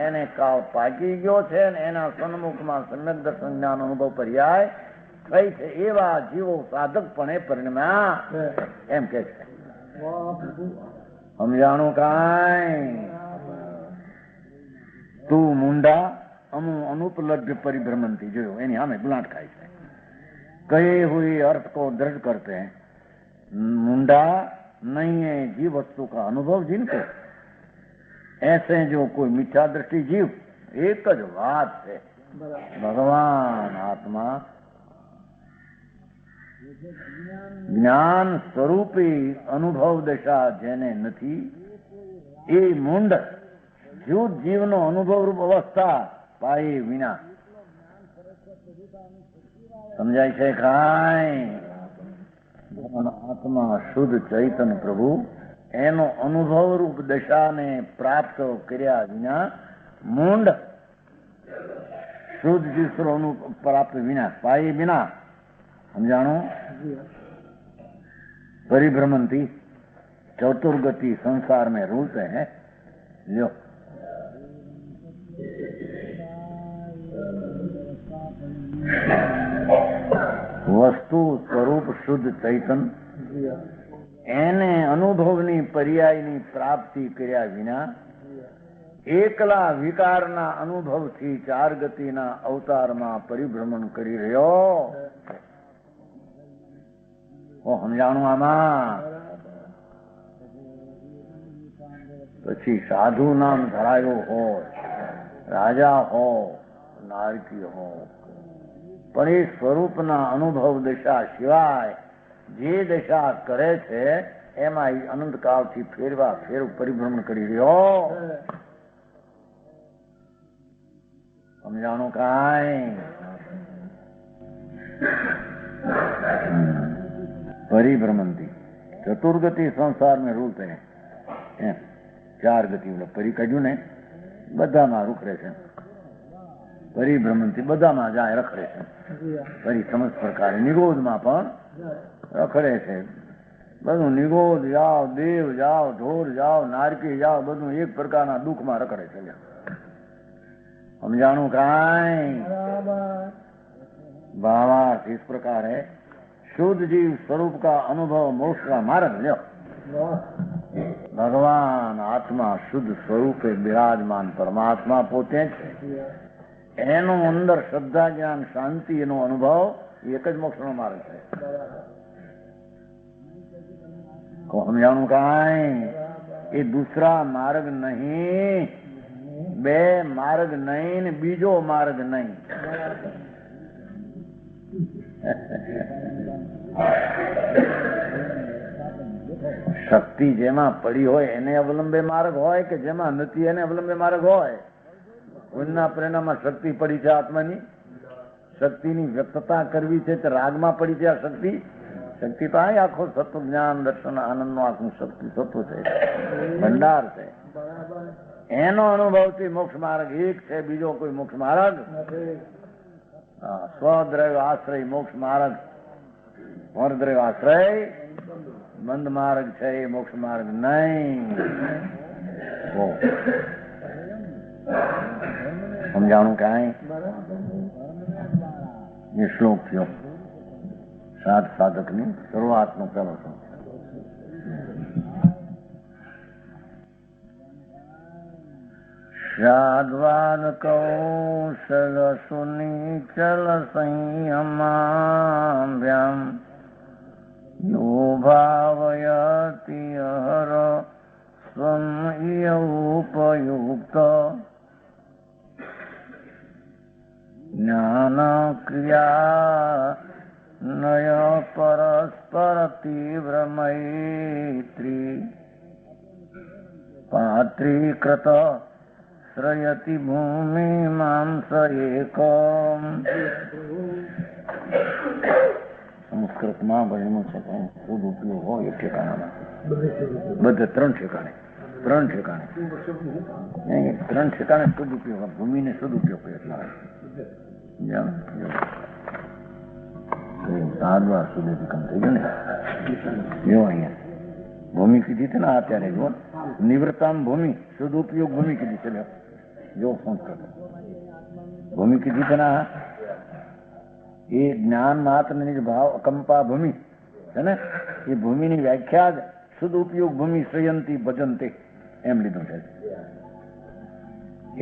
એને કાવ પાકી ગયો છે ને એના સન્મુખમાં સમ્યક દર્શન જ્ઞાન અનુભવ પર્યાય થઈ છે એવા જીવો સાધકપણે પરિણમ્યા એમ કે છે સમજાણું કાંઈ તું મુંડા અમુ अनुपलब्ध परिभ्रमणती जो यानी हमें गुलाट खाई है कहे हुए अर्थ को दृढ़ करते हैं मुंडा नहीं है जीव वस्तु का अनुभव जिनको ऐसे जो कोई मिथ्या दृष्टि जीव एक ज बात है भगवान आत्मा ज्ञान स्वरूपी अनुभव दशा जेने नथी ए मुंड जुद जीवनो अनुभव रूप अवस्था पाए विना समझाय छे काई आत्मा शुद्ध चैतन्य प्रभु एनो अनुभव रूप दशा ने प्राप्त कर्या विना मुंड शुद्ध जीव प्राप्त विना पाए विना समझाणो परिभ्रमणती चतुर्गति संसार में रूलते हैं लो वस्तु स्वरूप शुद्ध चैतन एने अनुभवनी पर्यायनी प्राप्ति कर्या विना एकला विकारना अनुभवथी चार गतिना अवतारमा परिभ्रमण करी रह्यो ओ समजाणुं आमा पछी साधु नाम धरायो हो राजा हो नारकी हो पण ए स्वरूपना अनुभव दशा सिवाय जे दशा करे छे एमां अनंत कालथी फेरवा फेर परिभ्रमण करी रह्यो समजाणुं काई परिभ्रमणती चतुर्गति संसार में रूलते हैं चार गति मतलब परी काढ्યું ને બધામાં રૂખડે છે પરિભ્રમણથી બધામાં જાય રખડે છે પરી સમજ પ્રકારે નિગોદમાં પણ રખડે છે બધું નિગોદ જાઓ દેવ જાઓ ઢોર જાઓ નારકી જાઓ બધું એક પ્રકારના દુઃખમાં રખડે છે સમજાણું કાંઈ भावार्थ इस प्रकार है शुद्ध जीव स्वरूप का अनुभव मोक्ष का मार्ग लो भगवान आत्मा शुद्ध स्वरूप विराजमान परमात्मा पोते एनो अंदर श्रद्धा ज्ञान शांति एनो अनुभव एक ज मोक्ष नो मार्ग है को हम जानू काई ये दूसरा मार्ग नहीं बे मार्ग नहीं ने बीजो मार्ग नहीं शक्ति जेमा पड़ी होय एने अवलंबे मार्ग होय के जेमा नथी एने अवलंबे मार्ग होय उन्ना परिणाम शक्ति पड़ी छे आत्मानी शक्तिनी व्यक्तता करवी छे तो रागमा पड़ी छे आ शक्ति शक्ति तो आई आखो सत्व ज्ञान दर्शन आनंद नो आखो शक्ति सत्व छे भंडार छे एनो अनुभव थी मोक्ष मार्ग एक छे बीजो कोई मोक्ष मार्ग स्वद्रव्य आश्रय मोक्ष मार्ग परद्रव्य आश्रय બંધ માર્ગ છે એ મોક્ષ માર્ગ નહીં. સમજાણું કાંઈ? એ શ્લોક થયો સાધકની શરૂઆતનો પહેલો શ્લોક. શાદ્વાદ કૌશલ સુનિચલ સંયમાભ્યામ યો ભાવયતિ હર સ્વમ ઉપયુક્ત જ્ઞાન ક્રિયા નય પરસ્પર તીવ્ર મૈત્રી પાત્રીકૃત શ્રયતિ ભૂમિ માંસ એકમ. સંસ્કૃતમાં બનેલું છે સદુપયોગ હોય એ ઠેકાણામાં બધે ત્રણ ઠેકાણે સદુપયોગ, ભૂમિને સદુપયોગ એટલા સાદવા સુધી કમ થઈ ગયું ને. જો અહીંયા ભૂમિ કીધી છે ને અત્યારે જો નિવૃત્તામ ભૂમિ સદુપયોગ ભૂમિ કીધી છે. જો સંસ્કૃત ભૂમિ કીધી છે ને એ જ્ઞાન માત્ર નિજ ભાવ અકંપા ભૂમિ છે ને એ ભૂમિની વ્યાખ્યા જ સદુપયોગ ભૂમિ શ્રયંતી ભજંતે એમ લીધું છે.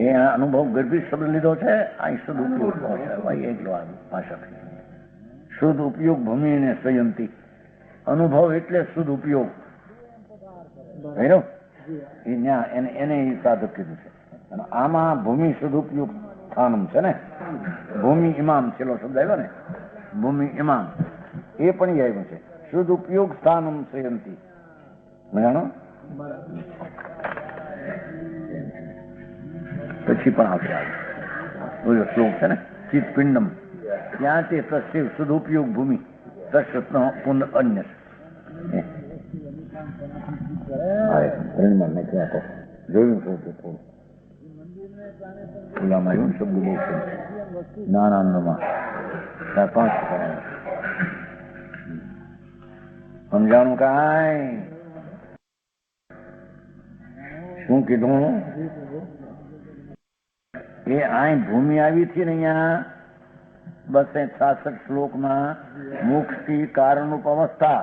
એ અનુભવ ગર્ભિત શબ્દ લીધો છે. અહીં સદુપયોગ એકલો ભાષા શુદ્ધ ઉપયોગ ભૂમિ ને શ્રયંતી અનુભવ એટલે શુદ્ધ ઉપયોગ એને એ સાધક કીધું છે. અને આમાં ભૂમિ સદુપયોગ સ્થાનમ છે ને ભૂમિ ઇમામ છેલ્લો શબ્દ આવ્યો ને ભૂમિ ઇમામ એ પણ આવ્યું છે. સદુપયોગ સ્થાનમ શ્રયંતી જાણો પછી પણ આવશે શ્લોક છે ને ચિત્તપિંડમ ત્યાં તે તસ્ય સદુપયોગ ભૂમિ તસ્યનો પુનઃ અન્ય જોયું થોડું ખુલ્લામાં આવ્યું શબ્દ બહુ નાના 4-5 સમજાણું કાંઈ? શું કીધું? એ આ ભૂમિ આવી હતી ને અહીંયા 266 શ્લોકમાં મોક્ષથી કારણરૂપ અવસ્થા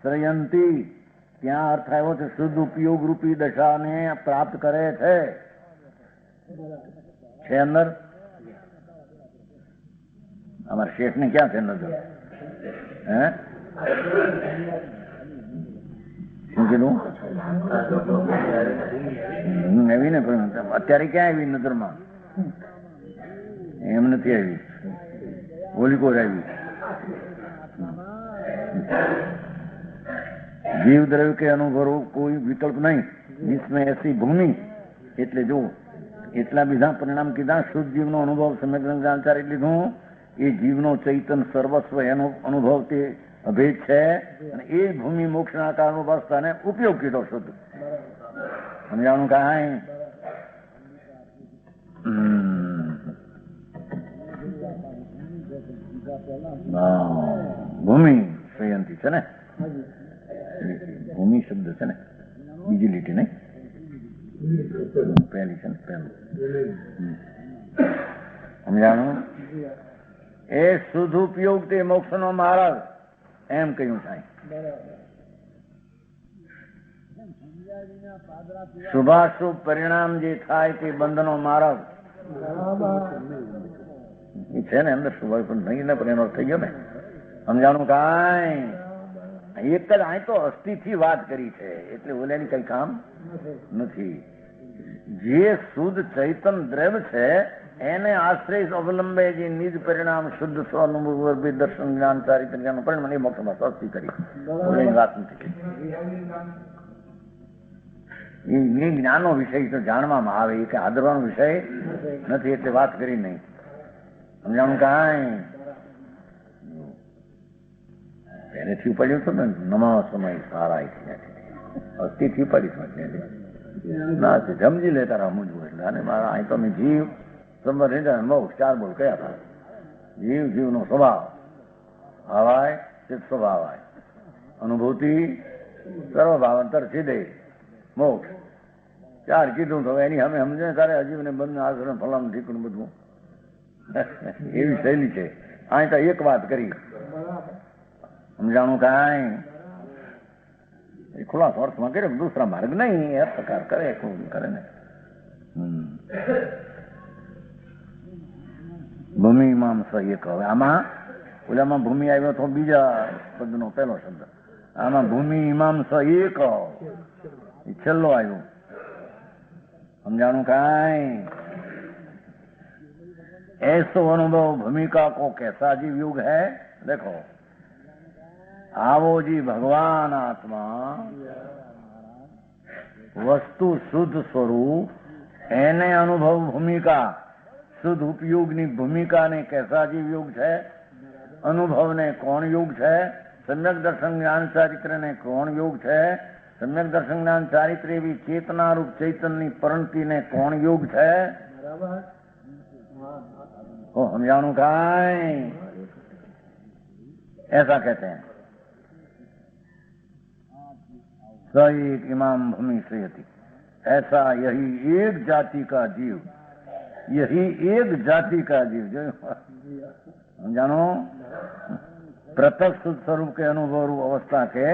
શ્રયંતી ત્યાં અર્થ આવ્યો છે શુદ્ધ ઉપયોગ રૂપી દશાને પ્રાપ્ત કરે છે અંદર. અમારા શેઠ ને ક્યાં છે નજર? હે શું કીધું? આવી ને અત્યારે ક્યાં આવી નજરમાં? એમ નથી આવી, ઓલિકોર આવી. જીવ દ્રવ્ય કે અનુભવો કોઈ વિકલ્પ નહીં. जिसमें ऐसी भूमि એટલે જો એટલા બીજા પરિણામ કીધા. શુદ્ધ જીવનો અનુભવ સમગ્ર જાણકારી લીધું. એ જીવનો ચૈતન સર્વસ્વ એનો અનુભવ તે અભેદ છે અને એ ભૂમિ મોક્ષના કારણો અવસ્થાને ઉપયોગ કીધો શુદ્ધ. સમજાણું કાંઈ? ભૂમિ શ્રયંતી છે ને ભૂમિ શબ્દ છે ને બીજી લીટી નહીં પહેલી છે ને પહેલું સમજાણું? એ શુદ્ધ ઉપયોગ તે મોક્ષ નો માર્ગ એમ કહ્યું થાય. શુભાશુભ પરિણામ જે થાય તે બંધનો માર્ગ છે ને અંદર શુભાશુભ પણ નહીં ને પણ એનો થઈ ગયો ને. સમજાણું કાંઈ? એક જ અહીં તો અસ્થિ થી વાત કરી છે એટલે ઓલાની કઈ કામ નથી. જે શુદ્ધ ચૈતન દ્રવ્ય છે એને આશ્રય અવલંબે જે નિજ પરિણામ શુદ્ધ સ્વઅનુભવ દર્શન જ્ઞાન ચારિત્ર જ્ઞાન પરિણામ એ મોક્ષમાં અસ્થિ કરી ઓલાની વાત નથી. એ જ્ઞાનનો વિષય તો જાણવામાં આવે એ કે આદરવાનો વિષય નથી એટલે વાત કરી નહીં. સમજાણું કાંઈ? પહેલેથી ઉપાડ્યું હતું ને નમા સમય સારા અસ્થિથી ઉપાડી ના સમજી લે તારા સમજવું એટલે. અને મારા અહીં તો મેં જીવ સંબંધ મોક્ષ 4 બોલ કયા હતા. જીવ જીવનો સ્વભાવ હવાય ચિત્ત સ્વભાવ અનુભૂતિ સર્વ ભાવાંતર સીધે મોક્ષ. 4 કીધું તો એની અમે સમજે તારે અજીવ ને બંને આશ્રમ ફલાણું ઠીકણું બધું એવી શૈલી છે. અહીં તો એક વાત કરી સમજાણું કાંઈ એ ખુલ્લા અર્થમાં કરે દૂસરા માર્ગ નહીં એ પ્રકાર કરે કરે ને. ભૂમિ મીમાંસ એક. હવે આમાં ઓલામાં ભૂમિ આવ્યો તો બીજા પદનો પહેલો શબ્દ, આમાં ભૂમિ મીમાંસ એક છેલ્લો આવ્યો. समझाणु काई ऐसो अनुभव भूमिका को कैसा जीव युग है. देखो आवो जी भगवान आत्मा वस्तु शुद्ध स्वरूप એને અનુભવ ભૂમિકા શુદ્ધ ઉપયોગની ભૂમિકા ને कैसा जीव युग છે. અનુભવ ને કોણ યુગ છે. સમ્યક દર્શન જ્ઞાન ચારિત્ર ને કોણ યુગ છે. સમ્યક દર્શન જ્ઞાન ચારિત્ર એવી ચેतना रूप चैतन्य ની परंती ने कौन योग है. ओ हम जानू काई ऐसा कहते हैं. स एक इमाम भूमि श्रेयति. ऐसा यही एक जाति का जीव, यही एक जाति का जीव जो हम जानो प्रत्यक्ष स्वरूप के अनुभव रूप अवस्था के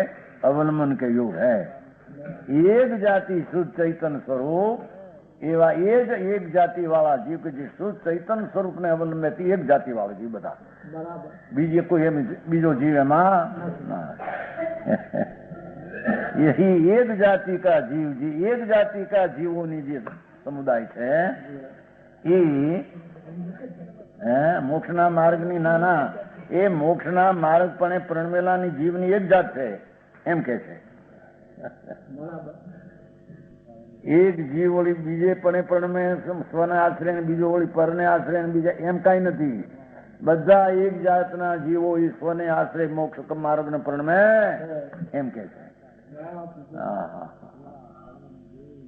अवलंबन के योग है. एक जाति शुद्ध चैतन्य स्वरूप एवा एक जाति वाला जीव के जी शुद्ध चैतन्य स्वरूप ने अवलंबन एक जाति वाला जीव बता. बीजे कोई बीजो जीव एમાં यही एक जाति का जीव जी एक जाति का जीवोनी जे समुदाय है ये मोक्षना मार्गनी नाना ए मोक्षना मार्ग पण प्रणमेलानी जीवनी एक जात है एम के छे. एक जीव वળી બીજે પણ સ્વને આશ્રય ને બીજો વળી પરને આશ્રય ને બીજા એમ કઈ નથી. બધા એક જાતના જીવો એ સ્વને આશ્રય મોક્ષ માર્ગ ને પરણે એમ કે છે.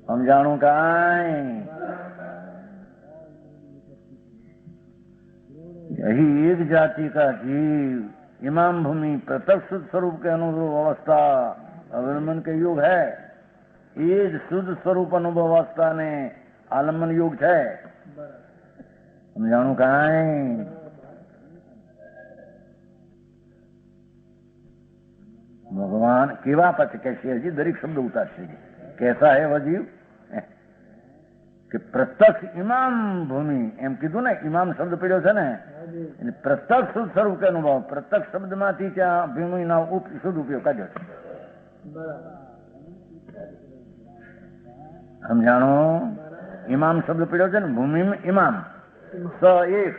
સમજાણું કાંઈ. यही एक जाति का जीव इमाम भूमि प्रत्यक्ष स्वरूप के अनुभव अवस्था अवलंबन के योग है. ये शुद्ध स्वरूप अनुभव अवस्था ने आलम्बन योग है. समझाणु काई. भगवान केवा पछ कैसे जी दरेक शब्द उतार છે. कैसा है वह जीव કે પ્રત્યક્ષ ઇમામ ભૂમિ એમ કીધું ને. ઇમામ શબ્દ પડ્યો છે ને એટલે પ્રત્યક્ષ સ્વરૂપ કે અનુભવ. પ્રત્યક્ષ શબ્દ માંથી ત્યાં ભૂમિ ના શુદ્ધ ઉપયોગ કાઢ્યો છે. સમજાણો. ઇમામ શબ્દ પડ્યો છે ને ભૂમિ ઇમામ સ એક.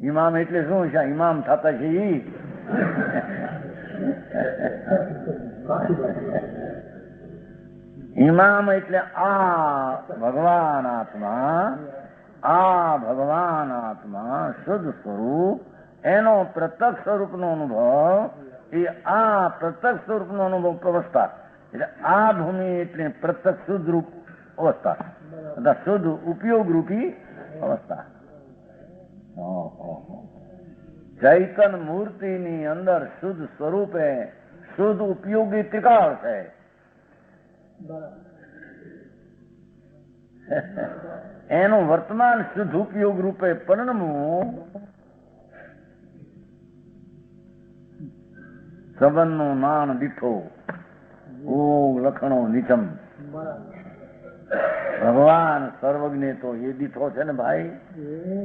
ઇમામ એટલે શું છે. ઇમામ થતા છે ઈ ઇમામ એટલે આ ભગવાન આત્મા શુદ્ધ સ્વરૂપ એનો પ્રત્યક્ષ સ્વરૂપનો અનુભવ એ આ પ્રત્યક્ષ સ્વરૂપનો અનુભવ અવસ્થા એટલે આ ભૂમિ એટલે પ્રત્યક્ષ શુદ્ધ રૂપ અવસ્થા અથવા શુદ્ધ ઉપયોગ રૂપી અવસ્થા. ચૈતન મૂર્તિની અંદર શુદ્ધ સ્વરૂપે શુદ્ધ ઉપયોગી ત્રિકાળ છે. એનું વર્તમાન શુદ્ધ ઉપયોગ રૂપે પરિણમવું સંબંધનું નાણ દીઠો ઓ લખણો નીચમ. ભગવાન સર્વજ્ઞ તો એ દીઠો છે ને ભાઈ.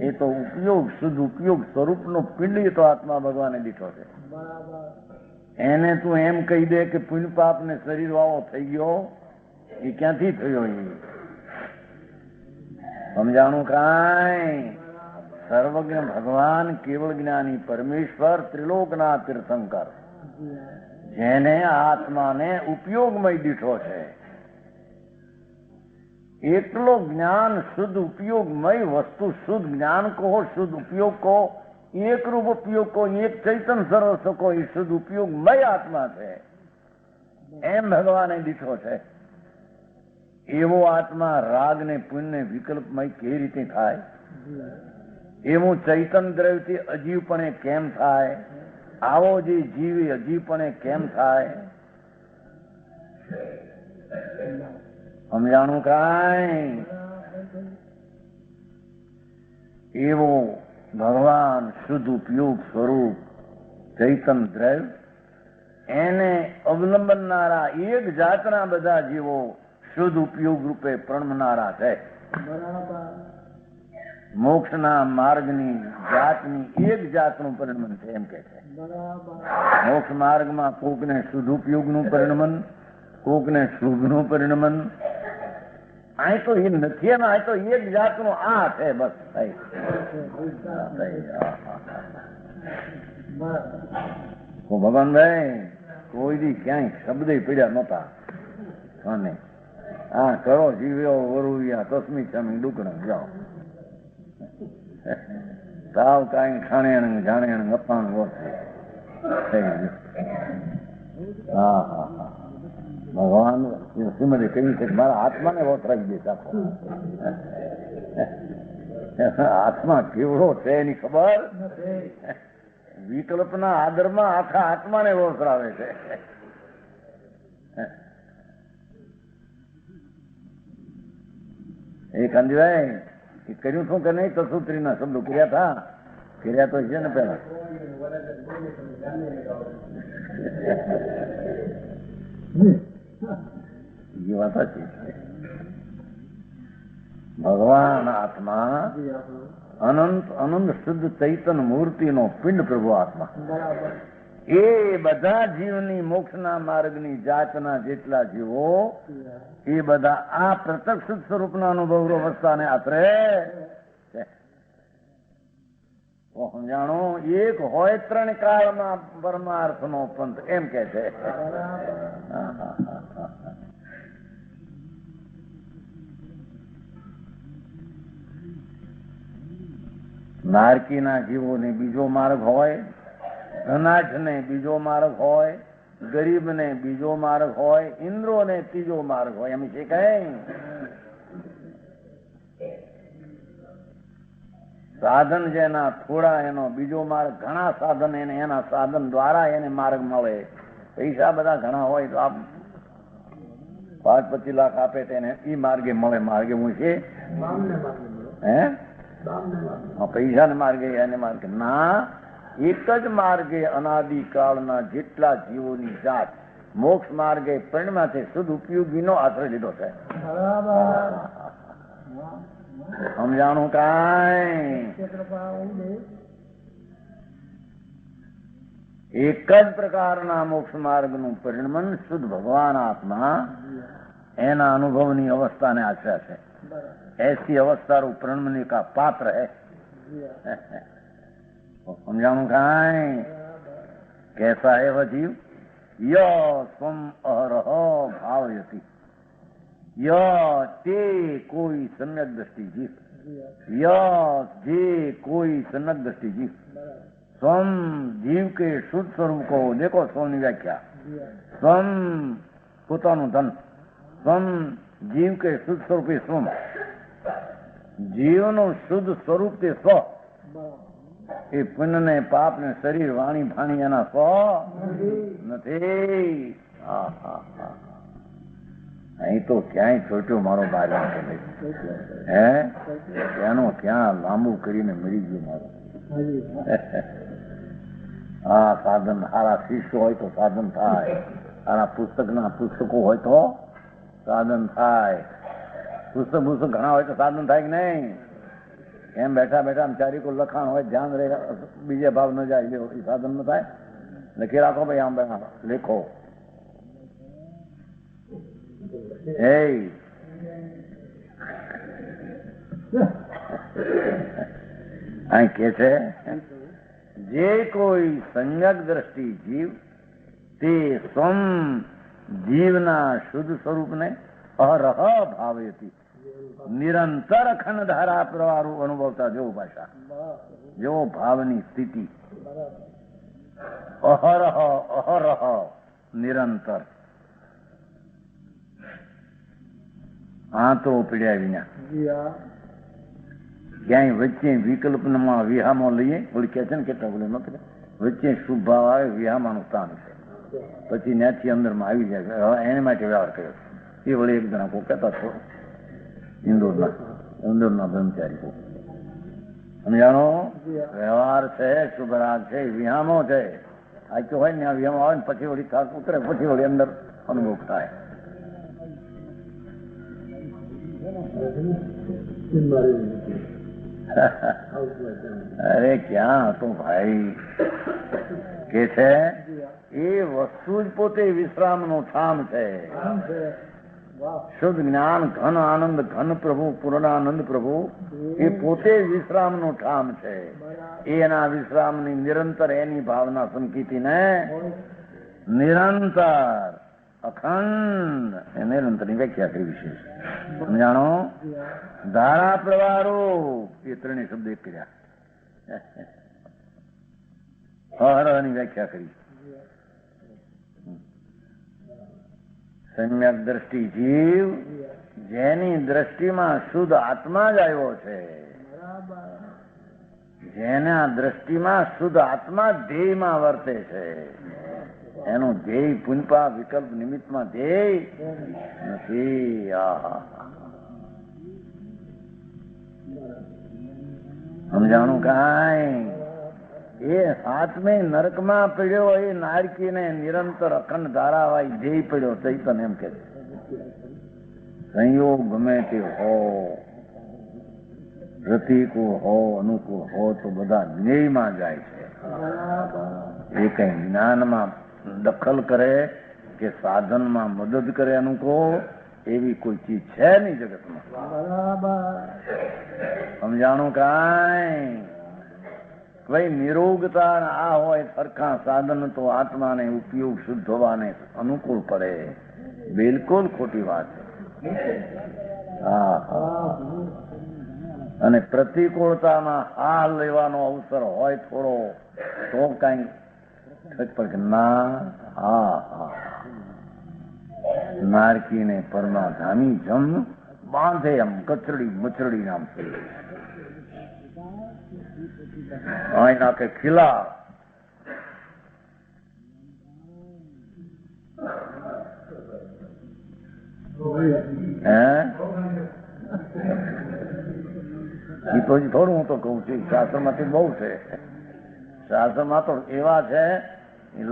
એ તો ઉપયોગ શુદ્ધ ઉપયોગ સ્વરૂપનો પિંડી તો આત્મા ભગવાને દીઠો છે. એને તું એમ કહી દે કે પુણ્ય પાપ ને શરીર વાળો થઈ ગયો એ ક્યાંથી થયો. એ સમજાણું કાંઈ. સર્વજ્ઞ ભગવાન કેવળ જ્ઞાની પરમેશ્વર ત્રિલોકના તીર્થંકર જેને આત્માને ઉપયોગમય દીઠો છે. એકલો જ્ઞાન શુદ્ધ ઉપયોગમય વસ્તુ શુદ્ધ જ્ઞાન કહો શુદ્ધ ઉપયોગ કહો एक रूप उपयोग को एक चैतन सर्वस्व को शुद्ध उपयोग मय आत्मा છે એમ ભગવાને દીઠો છે. એવો આત્મા રાગ ને પુણ્ય વિકલ્પમય કેવી રીતે થાય. એવું ચૈતન દ્રવ્યથી અજીવપણે કેમ થાય. આવો જે જીવી હજી પણ એ કેમ થાય? સમજાણું કાંઈ? એવો ભગવાન શુદ્ધ ઉપયોગ સ્વરૂપ ચૈતન દ્રવ્ય એને અવલંબનારા એક જાતના બધા જીવો શુદ્ધ ઉપયોગ રૂપે પ્રણમનારા છે. મોક્ષના માર્ગની જાતની એક જાતનું પરિણમન છે એમ કે છે. મોક્ષ માર્ગમાં કોકને શુદ્ધ ઉપયોગનું પરિણમન, કોકને શુભનું પરિણમન. અહીં તો એ નથી ને, અહીં તો એક જાતનું આ છે બસ. ભગવાનભાઈ કોઈ દી ક્યાંય શબ્દ પીડ્યા નતા. અને હા કરો જીવ્યો વરુયા તસ્મી છમી ડુકણ જાઓ સાવ કઈ ખાણે જાણે અપાણ વર્ષે. હા હા હા ભગવાન શ્રીમદે કહ્યું છે કે મારા આત્માને વોતરાવી દે આખો. આત્મા કેવડો છે એની ખબર? વિકલ્પના આદરમાં આખા આત્માને વોતરાવે છે. એ કાંદીભાઈ એ કર્યું શું કે નહીં? તસુત્રીના શબ્દો કર્યા તો છે ને પેલા. એ વાત સાચી. ભગવાન આત્મા અનંત અનંત શુદ્ધ ચૈતન મૂર્તિનો પિંડ પ્રભુ આત્મા. એ બધા જીવની મોક્ષના માર્ગની જાતના જેટલા જીવો એ બધા આ પ્રત્યક્ષ શુદ્ધ સ્વરૂપના અનુભવ અવસ્થાને આશરે છે. સમજાણો? એક હોય ત્રણ કાળમાં પરમાર્થ નો પંથ એમ કે છે. નારકીના જીવોને બીજો માર્ગ હોય, ધનાઢને બીજો માર્ગ હોય, ગરીબને બીજો માર્ગ હોય, ઇન્દ્રોને ત્રીજો માર્ગ હોય. એમ છે કઈ સાધન જેના થોડા એનો બીજો માર્ગ, ઘણા સાધન એને એના સાધન દ્વારા એને માર્ગ મળે. પૈસા બધા ઘણા હોય તો આપ 5-25 લાખ આપે તેને ઈ માર્ગે મળે. માર્ગે હું છે હે પૈસા ને માર્ગે એને માર્ગે ના, એક જ માર્ગે અનાદિકાળના જેટલા જીવોની જાત મોક્ષ માર્ગે પરિણમ્યા છે. શુદ્ધ ઉપયોગીનો આશ્રય લીધો છે. સમજાણું કાંઈ? એક જ પ્રકારના મોક્ષ માર્ગનું પરિણમન શુદ્ધ ભગવાન આત્મા એના અનુભવની અવસ્થાને આશ્રય છે. ऐसी अवस्था रूप प्रणमनी का पात्र है. समझाणु काई? कैसा है वह जीव? य स्वम अहरह भावयति. य ते कोई सम्यक दृष्टि जीव. य जे कोई सम्यक दृष्टि जीव. स्वम जीव के शुद्ध स्वरूप को देखो. स्वम ની વ્યાખ્યા स्वम પોતાનું ધન. स्वम जीव के शुद्ध स्वरूप स्वम. જીવનું શુદ્ધ સ્વરૂપ તે સ્વ. એ પુણ્ય ને પાપ ને શરીર વાણી ભાણી એના સ્વ નથી. અહીં તો ક્યાંય છોટ્યો મારો બાર હે એનો ક્યાં લાંબુ કરીને મરી ગયો મારો. હા સાધન સારા શિષ્યો હોય તો સાધન થાય. સારા પુસ્તકો હોય તો સાધન થાય. પુસ્તક ઘણા હોય તો સાધન થાય કે નહીં? એમ બેઠા બેઠા ચારી કોઈ લખાણ હોય ધ્યાન રહે બીજે ભાવ ન જાય એ સાધન ન થાય. લખી રાખો ભાઈ આમ લેખો. અહીં કે છે જે કોઈ સંયક દ્રષ્ટિ જીવ તે સ્વમ જીવના શુદ્ધ સ્વરૂપને અરહ ભાવયતી. નિરંતર અખંડ ધારા પ્રવાહ અનુભવતા જેવો ભાષા જેવો ભાવની સ્થિતિ. અહરહ અહરહ નિરંતર. આ તો પીડ્યા વિના ક્યાંય વચ્ચે વિકલ્પમાં વિહામાં લઈએ. ઓલી કે છે ને કેટલા બોલે નથી વચ્ચે શુભ ભાવ આવે વિહામાનું સ્થાન છે, પછી ત્યાંથી અંદરમાં આવી જાય. હવે એને માટે વ્યવહાર કર્યો. એ વળી એક જણા કોઈ કહેતા છો ઇન્દોરના બ્રહ્મચારી સમજાણો, વ્યવહાર છે, શુભ રાગ છે, વિહામો છે. આચો હોય ને આ વિહામો આવે ને પછી વળી થાક ઉતરે, પછી વળી અંદર અનુભવ થાય. અરે ક્યાં હતો ભાઈ કે છે એ વસ્તુ જ પોતે વિશ્રામનું ઠામ છે. શુદ્ધ જ્ઞાન ઘન આનંદ ઘન પ્રભુ પૂર્ણાનંદ પ્રભુ એ પોતે વિશ્રામનું ઠામ છે. એના વિશ્રામની નિરંતર એની ભાવના સંકિતીને નિરંતર અખંડ એ નિરંતરની વ્યાખ્યા કરી વિશેષ સમજાણો. ધારા પ્રવારો એ ત્રણેય શબ્દ એક કર્યા. હરની વ્યાખ્યા કરી. સમ્યક દ્રષ્ટિ જીવ જેની દ્રષ્ટિમાં શુદ્ધ આત્મા જ આવ્યો છે, જેના દ્રષ્ટિમાં શુદ્ધ આત્મા ધ્યેયમાં વર્તે છે, એનું ધ્યેય પુનપા વિકલ્પ નિમિત્તમાં ધ્યેય નથી. સમજાણું કાંઈ? એ આત્મે નરકમાં પડ્યો એ નારકીને નિરંતર અખંડ ધારાવાય ધ્યેય પડ્યો. ચૈતન એમ કે સંયોગ ગમે તે હો, પ્રતિકૂળ હો અનુકૂળ હો તો બધા ધ્યેયમાં જાય છે. એ કઈ જ્ઞાનમાં દખલ કરે કે સાધનમાં મદદ કરે અનુકૂળ એવી કોઈ ચીજ છે નહીં જગતમાં. સમજાણું કાંઈ? ભાઈ નિરોગતા આ હોય સરખા સાધન તો આત્માને ઉપયોગ શુદ્ધ હોવાને અનુકૂળ પડે. બિલકુલ ખોટી વાત છે. અને પ્રતિકૂળતામાં હાલ લેવાનો અવસર હોય થોડો તો કઈ ના. નારકીને પરમાં ધામી જમ બાંધે એમ કચરડી મચરડી નામ આઈના કે ખિલા. એ તો થોડું હું તો કઉ છું, શાસ્ત્રમાંથી બહુ છે. શાસ્ત્રમાં તો એવા છે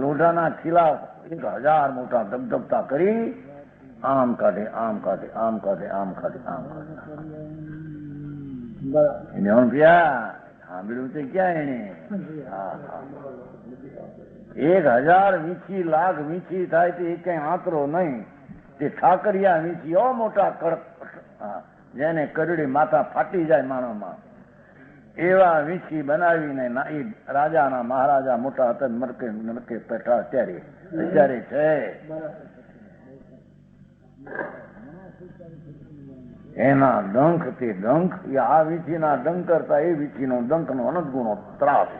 લોઢાના ખીલા 1000 મોટા ધબધબતા કરી આમ કાઢે આમ કાઢે આમ કાઢે આમ કાઢે આમ કાઢે. સાંભળ્યું છે ક્યાં એને? 1000 વીંછી લાખ વીંછી થાય તે કઈ આંતરો નહીં. તે ઠાકરિયા વીંછી ઓ મોટા કડક જેને કરડી માથા ફાટી જાય માણસમાં એવા વીંછી બનાવીને રાજાના મહારાજા મોટા હતા મરકે નરકે પેઠા અત્યારે છે. એના ડંખ તે ડંખ આ વીંછીના ડંખ કરતા એ વીંછીનો ડંખ નો અનંત ગુણો ત્રાસ.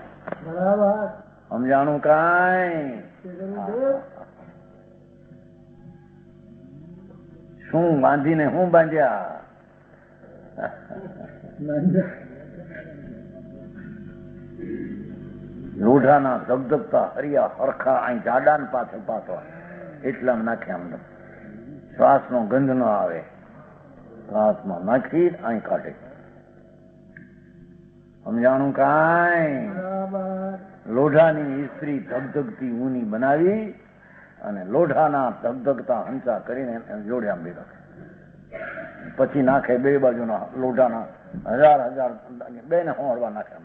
સમજાણું કાંઈ? શું બાંધીને શું બાંધ્યા? લોઢાના ધબધબતા હરિયા હરખા અહીં જાડા પાછળ પાછળ એટલા નાખ્યા અંદર શ્વાસ નો ગંધ ન આવે. શ્વાસમાં નાખી અહીં કાઢે. સમજાણું કાંઈ? લોઢાની ઇસ્ત્રી ધગધગતી ઊની બનાવી અને લોઢાના ધગધગતા હંચા કરીને જોડ્યા બે રાખે. પછી નાખે બે બાજુના લોઢાના 1000 બે ને હોળવા નાખે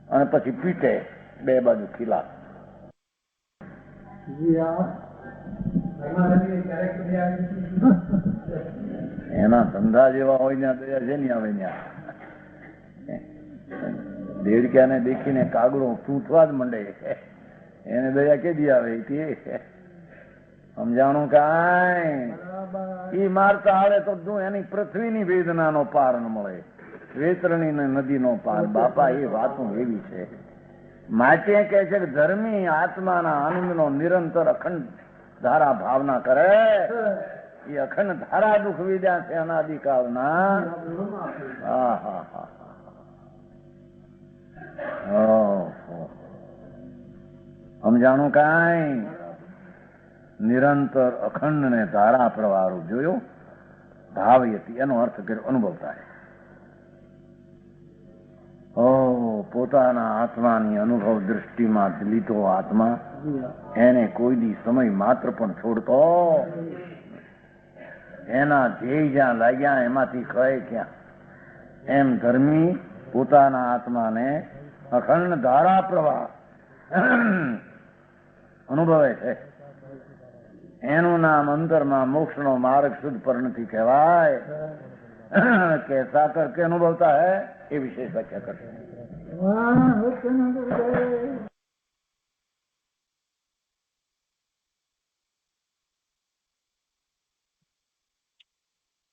અને પછી પીટે બે બાજુ ખીલા. એના ધંધા જેવા હોય ત્યાં દયા છે ને આવે ત્યાં દેડક્યાને દેખીને કાગડો તૂટવા જ મંડે. એને દયા કેદી આવે? સમજાણું કાંઈ? ઈ મારતા આવે તો એની પૃથ્વીની વેદનાનો પાર ન મળે, વેતરણી નદીનો પાર. બાપા એ વાતો એવી છે. માટે કહે છે કે ધર્મી આત્માના આનંદનો નિરંતર અખંડ ધારા ભાવના કરે એ અખંડ ધારા દુઃખ વિદ્યા છે અનાદિકાળના. સમજાણું કાંઈ? નિરંતર અખંડ ને ધારા પ્રવાહ જોયો. ભાવયતી એનો અર્થ કર્યો અનુભવ થાય. પોતાના આત્માની અનુભવ દૃષ્ટિમાં લીધો આત્મા એને કોઈ દી સમય માત્ર પણ છોડતો, એના ધ્યેય જ્યાં લાગ્યા એમાંથી કહે ક્યાં. એમ ધર્મી પોતાના આત્માને અખંડ ધારા પ્રવાહ અનુભવે છે. એનું નામ અંતરમાં મોક્ષનો માર્ગ શુદ્ધ પર નથી કહેવાય. कैसा करके अनुभवता है ये विशेष व्याख्या करते हैं.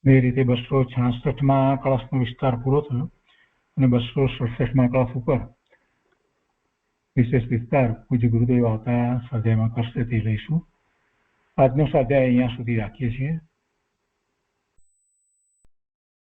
એ રીતે 266માં કળશનો વિસ્તાર પૂરો થયો અને 267માં કળશ ઉપર વિશેષ વિસ્તાર પૂજ્ય ગુરુદેવ આવતા સ્વાધ્યાયમાં કરશે તે લઈશું. આજનો સ્વાધ્યાય અહીંયા સુધી રાખીએ છીએ.